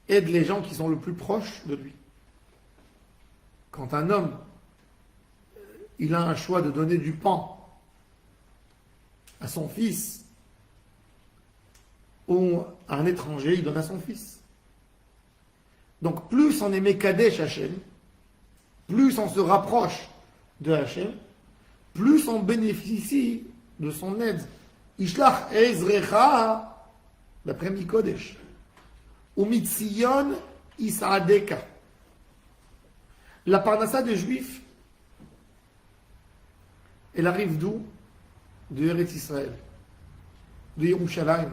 aide les gens qui sont le plus proches de lui. Quand un homme, il a un choix de donner du pain à son fils ou à un étranger, il donne à son fils. Donc plus on est Mekadesh Hachem, plus on se rapproche de Hachem, plus on bénéficie de son aide. Ishlach Ezrecha, d'après Mikodesh. Umitzion Isaadeka. La parnassa des Juifs, elle arrive d'où? De Eretz Israël, de Yerushalayim.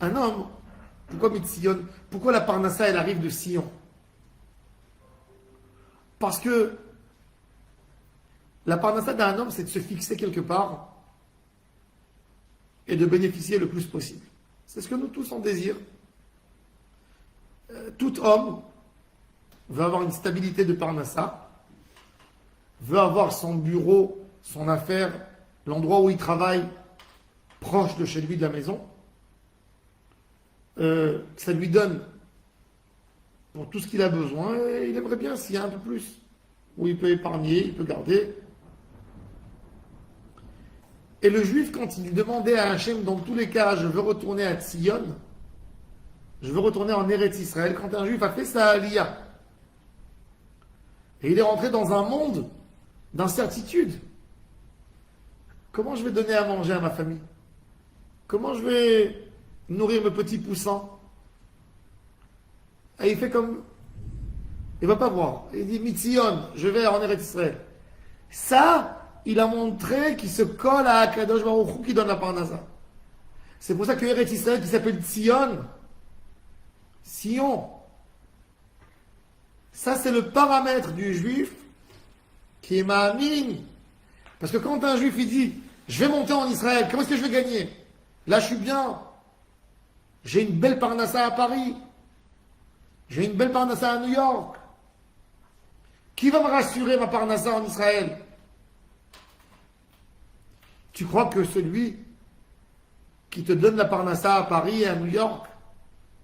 Un homme, pourquoi Mitzion? Pourquoi la parnassa elle arrive de Sion? Parce que la parnassa d'un homme, c'est de se fixer quelque part et de bénéficier le plus possible. C'est ce que nous tous on désire. Tout homme veut avoir une stabilité de parnassa, veut avoir son bureau, son affaire, l'endroit où il travaille proche de chez lui, de la maison. Ça lui donne pour tout ce qu'il a besoin, et il aimerait bien s'il y a un peu plus, où il peut épargner, il peut garder. Et le juif, quand il demandait à Hachem, dans tous les cas, je veux retourner à Tzion, je veux retourner en Eretz Israël, quand un juif a fait sa aliyah, et il est rentré dans un monde d'incertitude. Comment je vais donner à manger à ma famille? Comment je vais nourrir mes petits poussins? Et il fait comme... Il va pas voir. Il dit, Mitzion, je vais en Eretz Israël. Ça, il a montré qu'il se colle à Akadosh Baruch Hu qui donne la parnassa. C'est pour ça que Eretz Israël qui s'appelle Tzion, Sion. Ça, c'est le paramètre du juif qui est ma'amin. Parce que quand un juif, il dit, je vais monter en Israël, comment est-ce que je vais gagner? Là, je suis bien. J'ai une belle parnassa à Paris. J'ai une belle parnassa à New York. Qui va me rassurer ma parnassa en Israël? Tu crois que celui qui te donne la parnassa à Paris et à New York,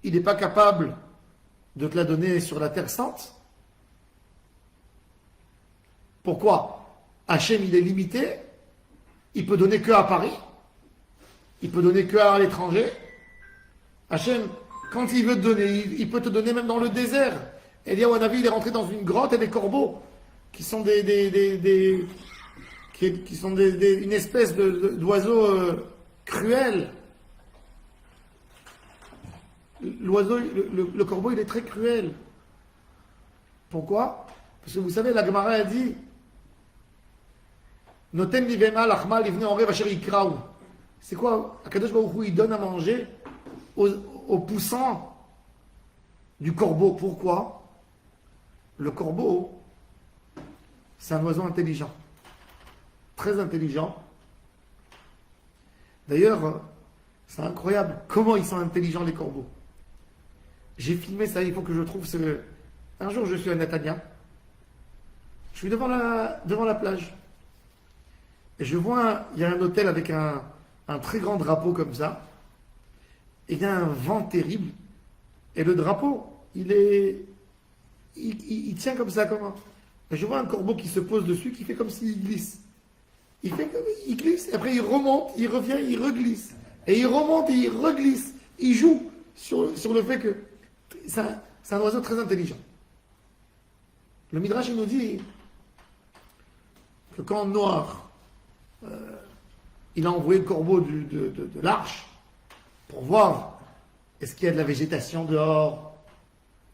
il n'est pas capable de te la donner sur la Terre Sainte? Pourquoi? Hachem, il est limité. Il peut donner que à Paris. Il peut donner que à l'étranger. Hachem, quand il veut te donner, il peut te donner même dans le désert. Eliyahu Hanavi, il est rentré dans une grotte et des corbeaux, qui sont une espèce d'oiseaux cruels. L'oiseau, le corbeau, il est très cruel. Pourquoi? Parce que vous savez, la Gemara a dit Noten livema lachma livne orev asher yikraou. C'est quoi? Akadosh Baruch Hu, il donne à manger aux poussants du corbeau. Pourquoi? Le corbeau, c'est un oiseau intelligent. Très intelligent. D'ailleurs, c'est incroyable comment ils sont intelligents, les corbeaux. J'ai filmé ça, il faut que je trouve ce... Un jour, je suis à Netanya. Je suis devant la plage. Et je vois, il y a un hôtel avec un très grand drapeau comme ça. Et il y a un vent terrible. Et le drapeau, il tient comme ça. Et je vois un corbeau qui se pose dessus, qui fait comme s'il glisse. Il glisse, et après il remonte, il revient, il reglisse. Et il remonte et il reglisse. Il joue sur le fait que c'est un oiseau très intelligent. Le Midrash il nous dit que quand Noir il a envoyé le corbeau de l'arche pour voir est-ce qu'il y a de la végétation dehors,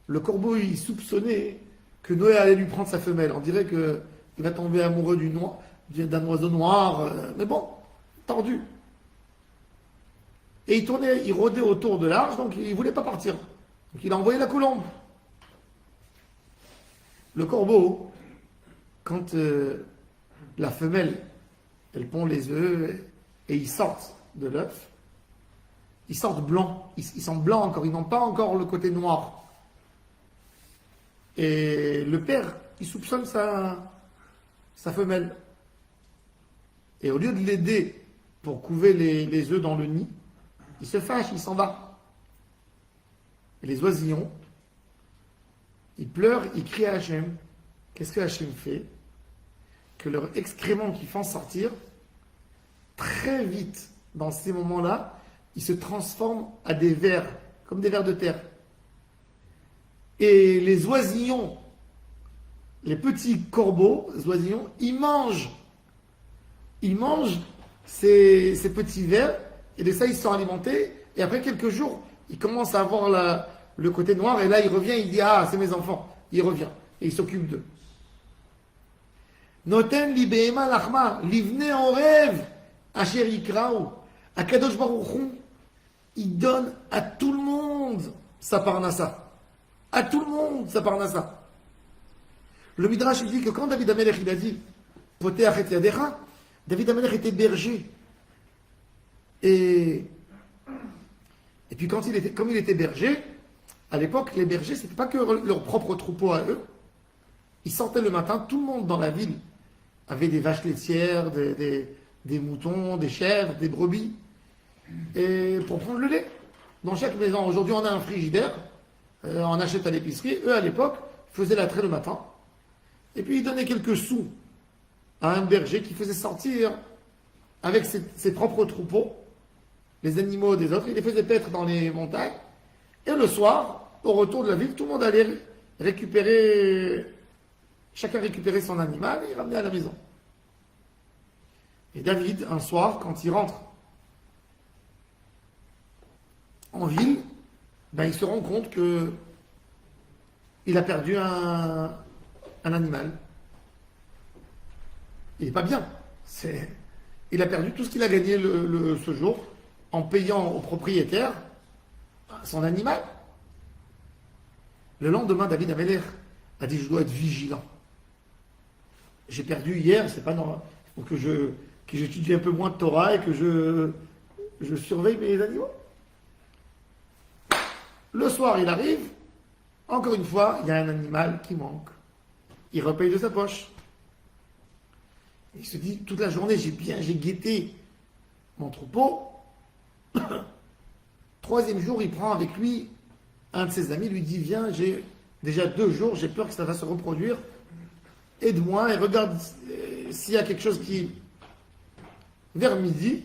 le corbeau il soupçonnait que Noé allait lui prendre sa femelle. On dirait qu'il va tomber amoureux d'un oiseau noir, mais bon, tordu. Et il rôdait autour de l'arche, donc il ne voulait pas partir. Donc il a envoyé la colombe. Le corbeau, quand la femelle, elle pond les œufs et ils sortent de l'œuf, ils sortent blancs. Ils sont blancs encore, ils n'ont pas encore le côté noir. Et le père, il soupçonne sa femelle. Et au lieu de l'aider pour couver les œufs dans le nid, il se fâche, il s'en va. Et les oisillons, ils pleurent, ils crient à Hachem. Qu'est-ce que Hachem fait? Que leurs excréments qu'ils font sortir, très vite, dans ces moments-là, ils se transforment à des vers, comme des vers de terre. Et les oisillons, les petits corbeaux, les oisillons, ils mangent ces petits vers, et de ça ils sont alimentés, et après quelques jours, ils commencent à avoir le côté noir, et là il revient, il dit ah c'est mes enfants, il revient, et il s'occupe d'eux. Noten li behema lachma, livne en rêve, asher yikrao, akadosh baruch Hu, il donne à tout le monde sa parnassa. À tout le monde sa parnassa. Le Midrash il dit que quand David Amelech il a dit Poteach et yadecha, David Amelech était berger. Et puis comme il était berger, à l'époque les bergers c'était pas que leur propre troupeau à eux. Ils sortaient le matin, tout le monde dans la ville avait des vaches laitières, des moutons, des chèvres, des brebis, et pour prendre le lait. Dans chaque maison, aujourd'hui on a un frigidaire, on achète à l'épicerie. Eux à l'époque faisaient l'attrait le matin, et puis ils donnaient quelques sous à un berger qui faisait sortir avec ses propres troupeaux les animaux des autres, il les faisait paître dans les montagnes, et le soir, au retour de la ville, tout le monde allait récupérer, chacun récupérait son animal et il ramenait à la maison. Et David, un soir, quand il rentre en ville, il se rend compte que il a perdu un animal. Il n'est pas bien. Il a perdu tout ce qu'il a gagné ce jour en payant au propriétaire son animal. Le lendemain, David Amelech a dit je dois être vigilant. J'ai perdu hier, c'est pas normal. Il faut que j'étudie un peu moins de Torah et que je surveille mes animaux. Le soir, il arrive, encore une fois, il y a un animal qui manque. Il repaye de sa poche. Il se dit, toute la journée, j'ai guetté mon troupeau. Troisième jour, il prend avec lui un de ses amis, lui dit, viens, j'ai déjà 2 jours, j'ai peur que ça va se reproduire. Aide-moi et regarde s'il y a quelque chose qui... Vers midi,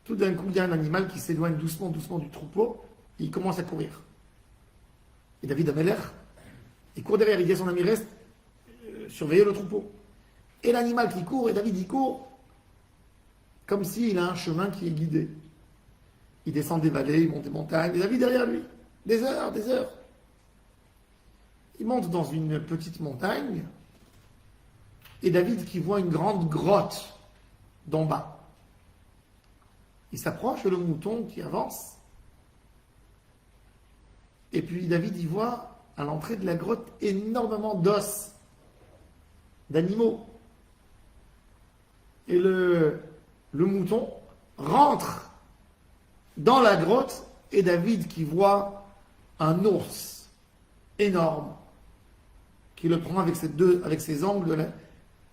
tout d'un coup, il y a un animal qui s'éloigne doucement du troupeau, et il commence à courir. Et David Amelech, il court derrière, il dit à son ami, reste, surveiller le troupeau. Et l'animal qui court, et David il court, comme s'il a un chemin qui est guidé. Il descend des vallées, il monte des montagnes, et David derrière lui, des heures. Il monte dans une petite montagne, et David qui voit une grande grotte d'en bas. Il s'approche, le mouton qui avance, et puis David y voit à l'entrée de la grotte énormément d'os, d'animaux. Et le mouton rentre dans la grotte, et David qui voit un ours énorme, qui le prend avec ses ongles, là,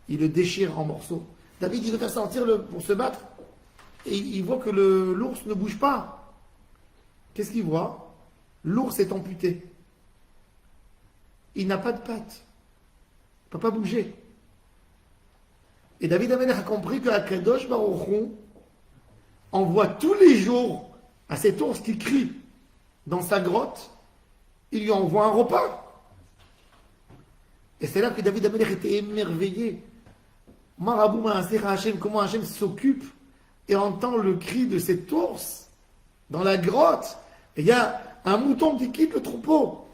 il le déchire en morceaux. David, il veut faire sortir pour se battre, et il voit que l'ours ne bouge pas. Qu'est-ce qu'il voit? L'ours est amputé. Il n'a pas de pattes. Il ne peut pas bouger. Et David Amelech a compris que Akadosh Baruch Hu envoie tous les jours à cet ours qui crie dans sa grotte, il lui envoie un repas. Et c'est là que David Amelech était émerveillé. Marabou Ma'aser Hashem, comment Hashem s'occupe et entend le cri de cet ours dans la grotte. Et il y a un mouton qui quitte le troupeau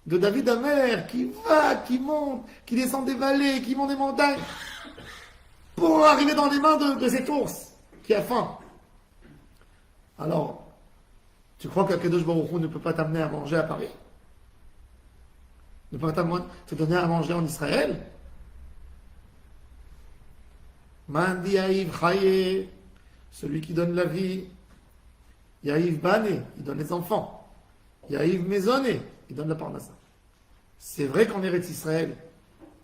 de David Amelech, qui va, qui monte, qui descend des vallées, qui monte des montagnes, pour arriver dans les mains de cet ours qui a faim. Alors, tu crois qu'Akadosh Baruch Hu ne peut pas t'amener à manger à Paris? Ne peut pas te donner à manger en Israël? Mandi Yaïv Chaye, celui qui donne la vie. Yaïv Bané, il donne les enfants. Yaïv Maisonné, il donne la parnassa. C'est vrai qu'en Eretz Israël,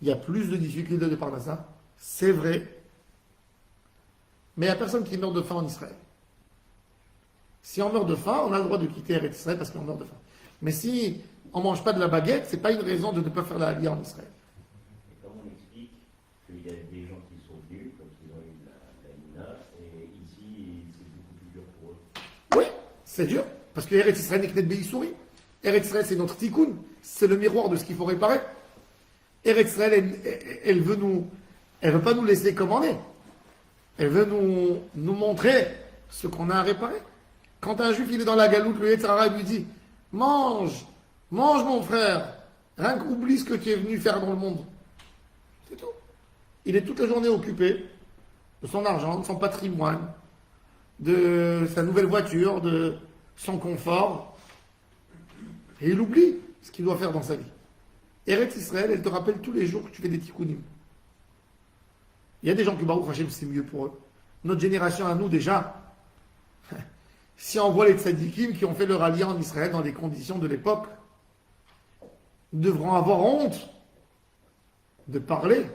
il y a plus de difficultés de parnassa. C'est vrai. Mais il n'y a personne qui meurt de faim en Israël. Si on meurt de faim, on a le droit de quitter Eretz Israël parce qu'on meurt de faim. Mais si on ne mange pas de la baguette, ce n'est pas une raison de ne pas faire la Aliyah en Israël. Et comment on explique qu'il y a des gens qui sont venus, comme ils ont eu la Mina, et ici, c'est beaucoup plus dur pour eux? Oui, c'est dur. Parce que Eretz Israël n'est que des souris. Eretz Israël, c'est notre tikkun, c'est le miroir de ce qu'il faut réparer. Eretz Israël, elle veut pas nous laisser comme on est. Elle veut nous montrer ce qu'on a à réparer. Quand un juif il est dans la galoute, le Yetzer Hara lui dit mange mon frère, rien qu'oublie ce que tu es venu faire dans le monde. C'est tout. Il est toute la journée occupé de son argent, de son patrimoine, de sa nouvelle voiture, de son confort. Et il oublie ce qu'il doit faire dans sa vie. Eretz Israël, elle te rappelle tous les jours que tu fais des tikkunim. Il y a des gens qui, Baruch Hashem, c'est mieux pour eux. Notre génération à nous, déjà, si on voit les tzadikim qui ont fait leur alliance en Israël dans les conditions de l'époque, devront avoir honte de parler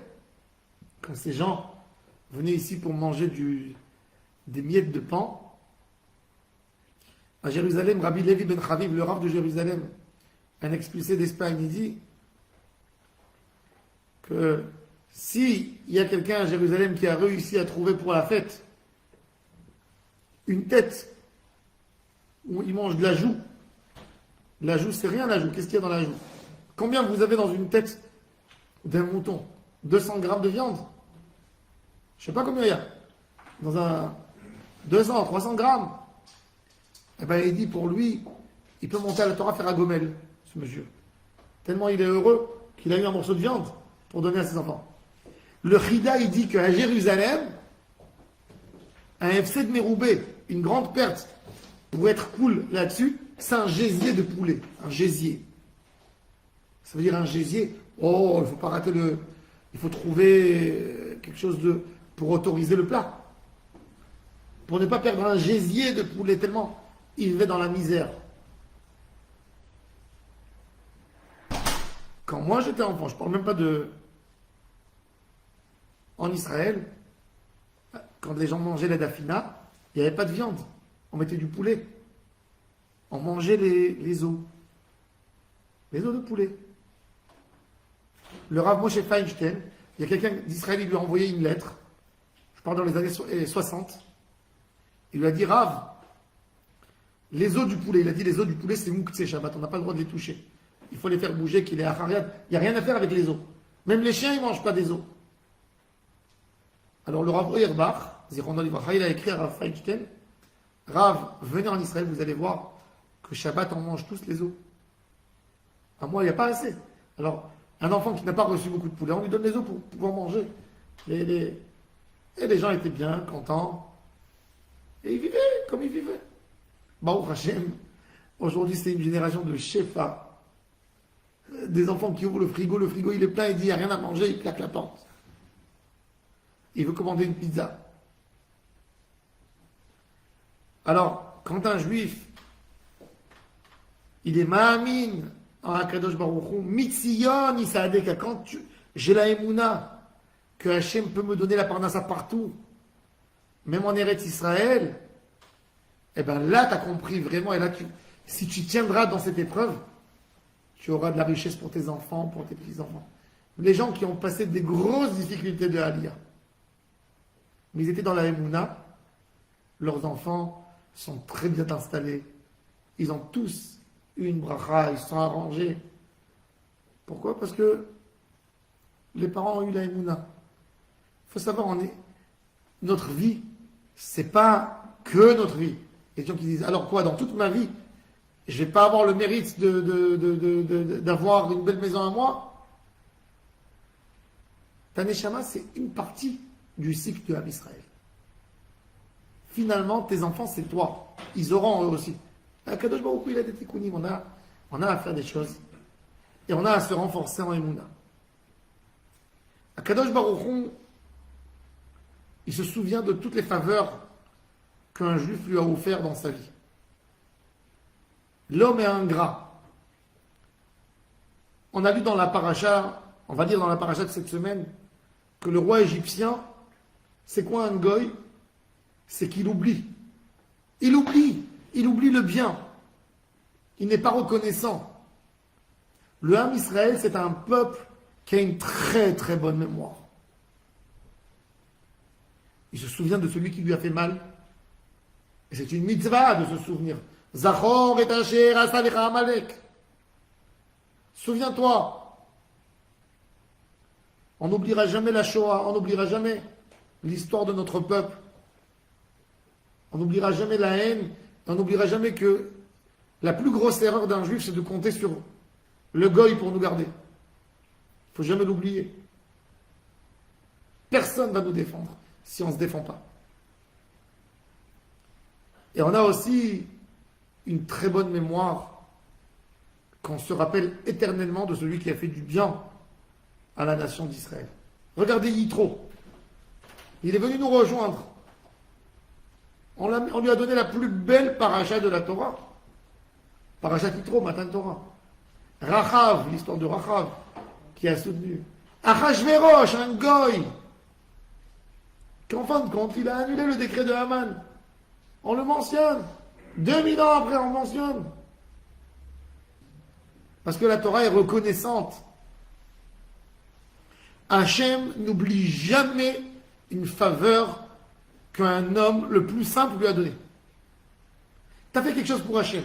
quand ces gens venaient ici pour manger des miettes de pain. À Jérusalem, Rabbi Levi ben Chaviv, le Rav de Jérusalem, un expulsé d'Espagne, il dit que si il y a quelqu'un à Jérusalem qui a réussi à trouver pour la fête une tête où il mange de la joue, la joue c'est rien la joue, qu'est-ce qu'il y a dans la joue? Combien vous avez dans une tête d'un mouton? 200 grammes de viande? Je ne sais pas combien il y a. Dans un 200, 300 grammes. Eh bien, il dit pour lui, il peut monter à la Torah faire un gomel, ce monsieur. Tellement il est heureux qu'il a eu un morceau de viande pour donner à ses enfants. Le Chida, il dit qu'à Jérusalem, un FC de Méroubé, une grande perte, pour être cool là-dessus, c'est un gésier de poulet. Un gésier. Ça veut dire un gésier. Oh, il ne faut pas rater le. Il faut trouver quelque chose pour autoriser le plat. Pour ne pas perdre un gésier de poulet, tellement il vivait dans la misère. Quand moi j'étais enfant, je ne parle même pas de. En Israël, quand les gens mangeaient la dafina, il n'y avait pas de viande. On mettait du poulet. On mangeait les os. Les os de poulet. Le Rav Moshe Feinstein, il y a quelqu'un d'Israël, il lui a envoyé une lettre. Je parle dans les années 60. Il lui a dit, Rav, les os du poulet, il a dit les os du poulet c'est Mouktsé Shabbat, on n'a pas le droit de les toucher. Il faut les faire bouger, qu'il est Achariad. Il n'y a rien à faire avec les os. Même les chiens, ils ne mangent pas des os. Alors le Rav Oyerbach, il a écrit à Rav Feinstein, Rav, venez en Israël, vous allez voir que Shabbat, on mange tous les os. À moi, il n'y a pas assez. Alors, un enfant qui n'a pas reçu beaucoup de poulet, on lui donne les os pour pouvoir manger. Et les gens étaient bien, contents. Et ils vivaient comme ils vivaient. Baruch Hashem, aujourd'hui c'est une génération de shefa. Des enfants qui ouvrent le frigo il est plein, il dit il n'y a rien à manger, il claque la porte. Il veut commander une pizza. Alors, quand un juif, il est ma'amin en Akadosh Baruch Hu, mitzion isaadeka, quand j'ai la émouna, que Hachem peut me donner la parnassa partout, même en Eretz Israël, eh bien là, tu as compris vraiment, et là, si tu tiendras dans cette épreuve, tu auras de la richesse pour tes enfants, pour tes petits-enfants. Les gens qui ont passé des grosses difficultés de Aliyah, mais ils étaient dans la Emouna, leurs enfants sont très bien installés, ils ont tous eu une bracha, ils sont arrangés. Pourquoi? Parce que les parents ont eu la Emouna. Il faut savoir, notre vie, c'est pas que notre vie. Il y a des gens qui disent, alors quoi, dans toute ma vie, je vais pas avoir le mérite d'avoir une belle maison à moi? Ta neshama, c'est une partie du cycle de Am Israël. Finalement, tes enfants, c'est toi. Ils auront eux aussi. Kadosh Baruch Hu, il a des tikkunim. On a à faire des choses. Et on a à se renforcer en Emouna. Kadosh Baruch Hu, il se souvient de toutes les faveurs qu'un juif lui a offert dans sa vie. L'homme est ingrat. On a lu dans la paracha, on va dire dans la paracha de cette semaine, que le roi égyptien, c'est quoi un goy? C'est qu'il oublie. Il oublie le bien. Il n'est pas reconnaissant. Le Ham Israël, c'est un peuple qui a une très très bonne mémoire. Il se souvient de celui qui lui a fait mal. Et c'est une mitzvah de se souvenir. Zachor et asher asalecha Amalek. Souviens-toi, on n'oubliera jamais la Shoah, on n'oubliera jamais l'histoire de notre peuple. On n'oubliera jamais la haine, on n'oubliera jamais que la plus grosse erreur d'un juif, c'est de compter sur le goy pour nous garder. Il ne faut jamais l'oublier. Personne ne va nous défendre si on ne se défend pas. Et on a aussi une très bonne mémoire qu'on se rappelle éternellement de celui qui a fait du bien à la nation d'Israël. Regardez Yitro. Il est venu nous rejoindre. On lui a donné la plus belle paracha de la Torah. Paracha Yitro, matin de Torah. Rachav, l'histoire de Rachav, qui a soutenu. Achashverosh, un goy, qu'en fin de compte, il a annulé le décret de Haman. On le mentionne. 2000 ans après, on mentionne. Parce que la Torah est reconnaissante. Hachem n'oublie jamais une faveur qu'un homme le plus simple lui a donnée. Tu as fait quelque chose pour Hachem.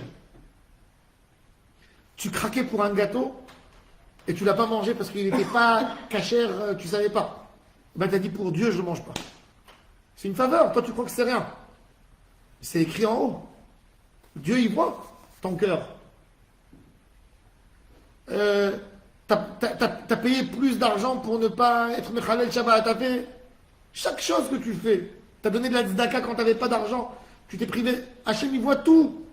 Tu craquais pour un gâteau et tu ne l'as pas mangé parce qu'il n'était pas cachère, tu ne savais pas. Ben, tu as dit pour Dieu, je ne mange pas. C'est une faveur. Toi, tu crois que c'est rien. C'est écrit en haut. Dieu, il voit ton cœur. T'as payé plus d'argent pour ne pas être Mechalel Shabbat. T'as fait chaque chose que tu fais. T'as donné de la tzedaka quand t'avais pas d'argent. Tu t'es privé. Hachem, il voit tout.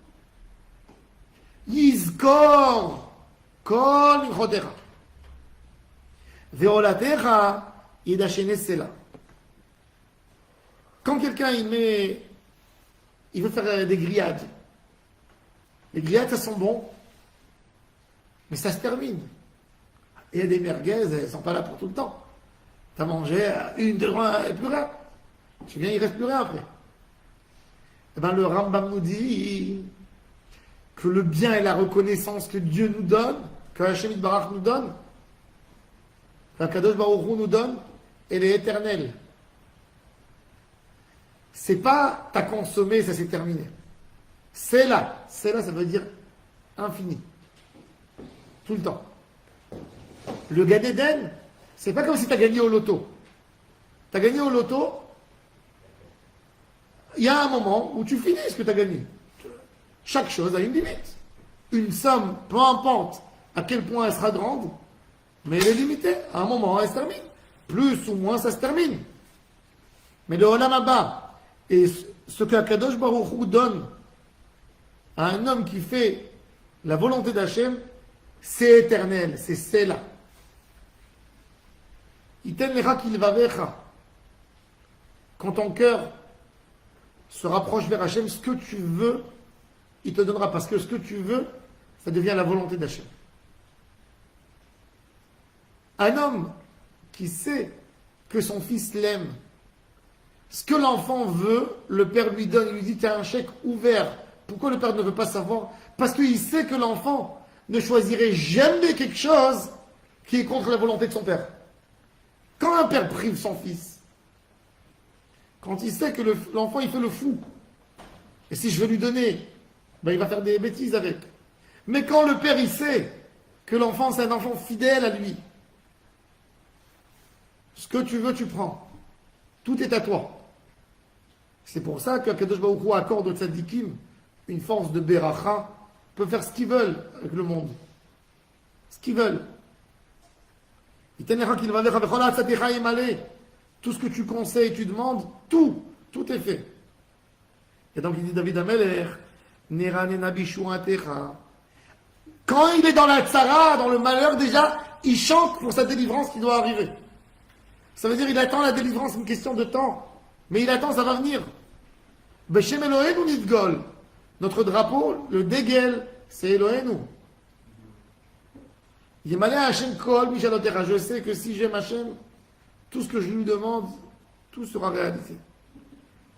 Yizkor kol minchotecha. Veolatecha yidashene sela. Quand quelqu'un il veut faire des grillades. Les grillades, ça sent bon. Mais ça se termine. Et il y a des merguez, elles ne sont pas là pour tout le temps. Tu as mangé une, deux, et plus rien. Tu viens, il ne reste plus rien après. Eh bien, le Rambam nous dit que le bien et la reconnaissance que Dieu nous donne, que Hachem Barach nous donne, que Kadosh Baruch Hu nous donne, elle est éternelle. C'est pas t'as consommé, ça s'est terminé. C'est là, ça veut dire infini. Tout le temps. Le Gan Eden, c'est pas comme si tu as gagné au loto. Tu as gagné au loto, il y a un moment où tu finis ce que tu as gagné. Chaque chose a une limite. Une somme, peu importe à quel point elle sera grande, mais elle est limitée. À un moment, elle se termine. Plus ou moins, ça se termine. Mais le Olam Haba, et ce qu'Akadosh Baruch Hu donne à un homme qui fait la volonté d'Hachem, c'est éternel, c'est cela. Iten lecha kilvavecha. Quand ton cœur se rapproche vers Hachem, ce que tu veux, il te donnera. Parce que ce que tu veux, ça devient la volonté d'Hachem. Un homme qui sait que son fils l'aime, ce que l'enfant veut, le père lui donne, il lui dit, tu as un chèque ouvert. Pourquoi le père ne veut pas savoir? Parce qu'il sait que l'enfant ne choisirait jamais quelque chose qui est contre la volonté de son père. Quand un père prive son fils, quand il sait que l'enfant il fait le fou, et si je veux lui donner, ben il va faire des bêtises avec. Mais quand le père il sait que l'enfant c'est un enfant fidèle à lui, ce que tu veux tu prends, tout est à toi. C'est pour ça que Kadosh Baruch Hu accorde aux tzadikim une force de beracha, peuvent faire ce qu'ils veulent avec le monde. Ce qu'ils veulent. Tout ce que tu conseilles, tu demandes, tout est fait. Et donc il dit David Ameler, quand il est dans la tzara, dans le malheur, déjà, il chante pour sa délivrance qui doit arriver. Ça veut dire il attend la délivrance, une question de temps. Mais il attend, ça va venir. Beshem Elohenu Nidgol. Notre drapeau, le dégel, c'est Elohenu. Yemale Hashem Kol Mishalotecha. Je sais que si j'aime Hashem, tout ce que je lui demande, tout sera réalisé.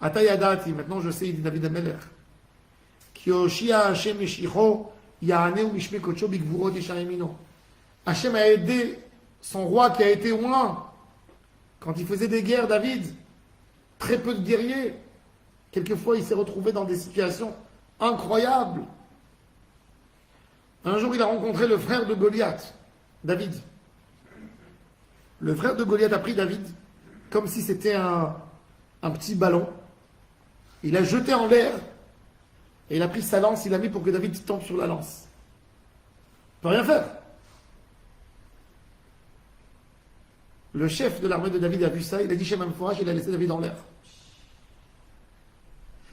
Atayadati, maintenant je sais, il dit David Ameler. Kioshia Hashem Meshicho, Yahaneu Mishme Kocho Bigvurot Yeshaemino. Hashem a aidé son roi qui a été loin. Quand il faisait des guerres, David, très peu de guerriers. Quelquefois, il s'est retrouvé dans des situations incroyables. Un jour, il a rencontré le frère de Goliath, David. Le frère de Goliath a pris David comme si c'était un petit ballon. Il l'a jeté en l'air et il a pris sa lance, il l'a mis pour que David tombe sur la lance. Il ne peut rien faire. Le chef de l'armée de David a vu ça, il a dit chez Memphorach, il a laissé David en l'air.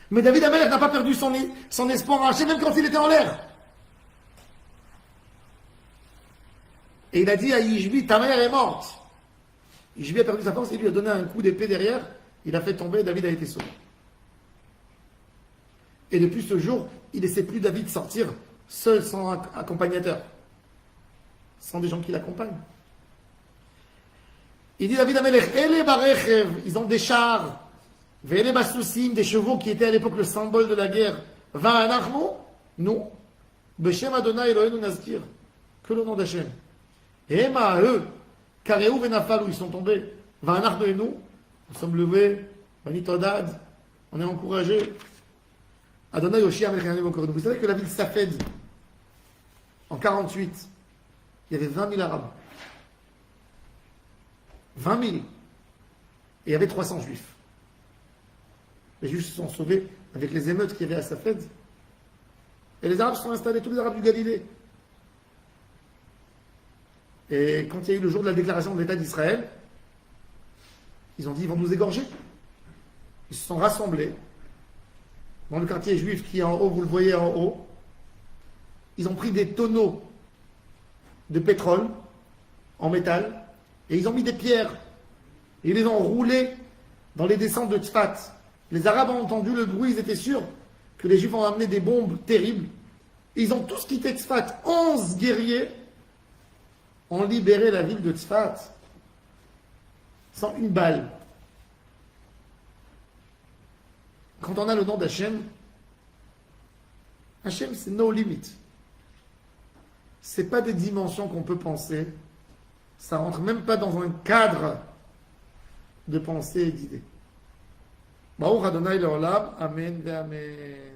Mais David Amelech n'a pas perdu son espoir en Hachem, même quand il était en l'air. Et il a dit à Ishbi, ta mère est morte. Ishbi a perdu sa force et lui a donné un coup d'épée derrière. Il a fait tomber, David a été sauvé. Et depuis ce jour, il ne laissait plus David sortir seul, sans accompagnateur. Sans des gens qui l'accompagnent. Il dit David Amelech, Ele barechev, ils ont des chars, Vele basousim, des chevaux qui étaient à l'époque le symbole de la guerre. Va'anachmu, nous, Beshem Adonai Eloheinu nazkir, que le nom d'Hachem. Et Ema, eux, Kareu venafal, où ils sont tombés. Va'anachnu et nous sommes levés, Banitodad, on est encouragés. Adonai Yoshi Amelech Yanev Okorenu. Vous savez que la ville Safed, en 48, il y avait 20 000 Arabes. 20 000. Et il y avait 300 Juifs. Les Juifs se sont sauvés avec les émeutes qu'il y avait à Safed. Et les Arabes se sont installés, tous les Arabes du Galilée. Et quand il y a eu le jour de la déclaration de l'État d'Israël, ils ont dit ils vont nous égorger. Ils se sont rassemblés dans le quartier juif qui est en haut, vous le voyez en haut. Ils ont pris des tonneaux de pétrole en métal et ils ont mis des pierres et ils les ont roulées dans les descentes de Tzfat. Les Arabes ont entendu le bruit, ils étaient sûrs que les Juifs ont amené des bombes terribles. Et ils ont tous quitté Tzfat. 11 guerriers ont libéré la ville de Tzfat sans une balle. Quand on a le nom d'Hachem, Hachem c'est no limit. C'est pas des dimensions qu'on peut penser. Ça rentre même pas dans un cadre de pensée et d'idée. Baruch Adonai Leolam, Amen ve Amen.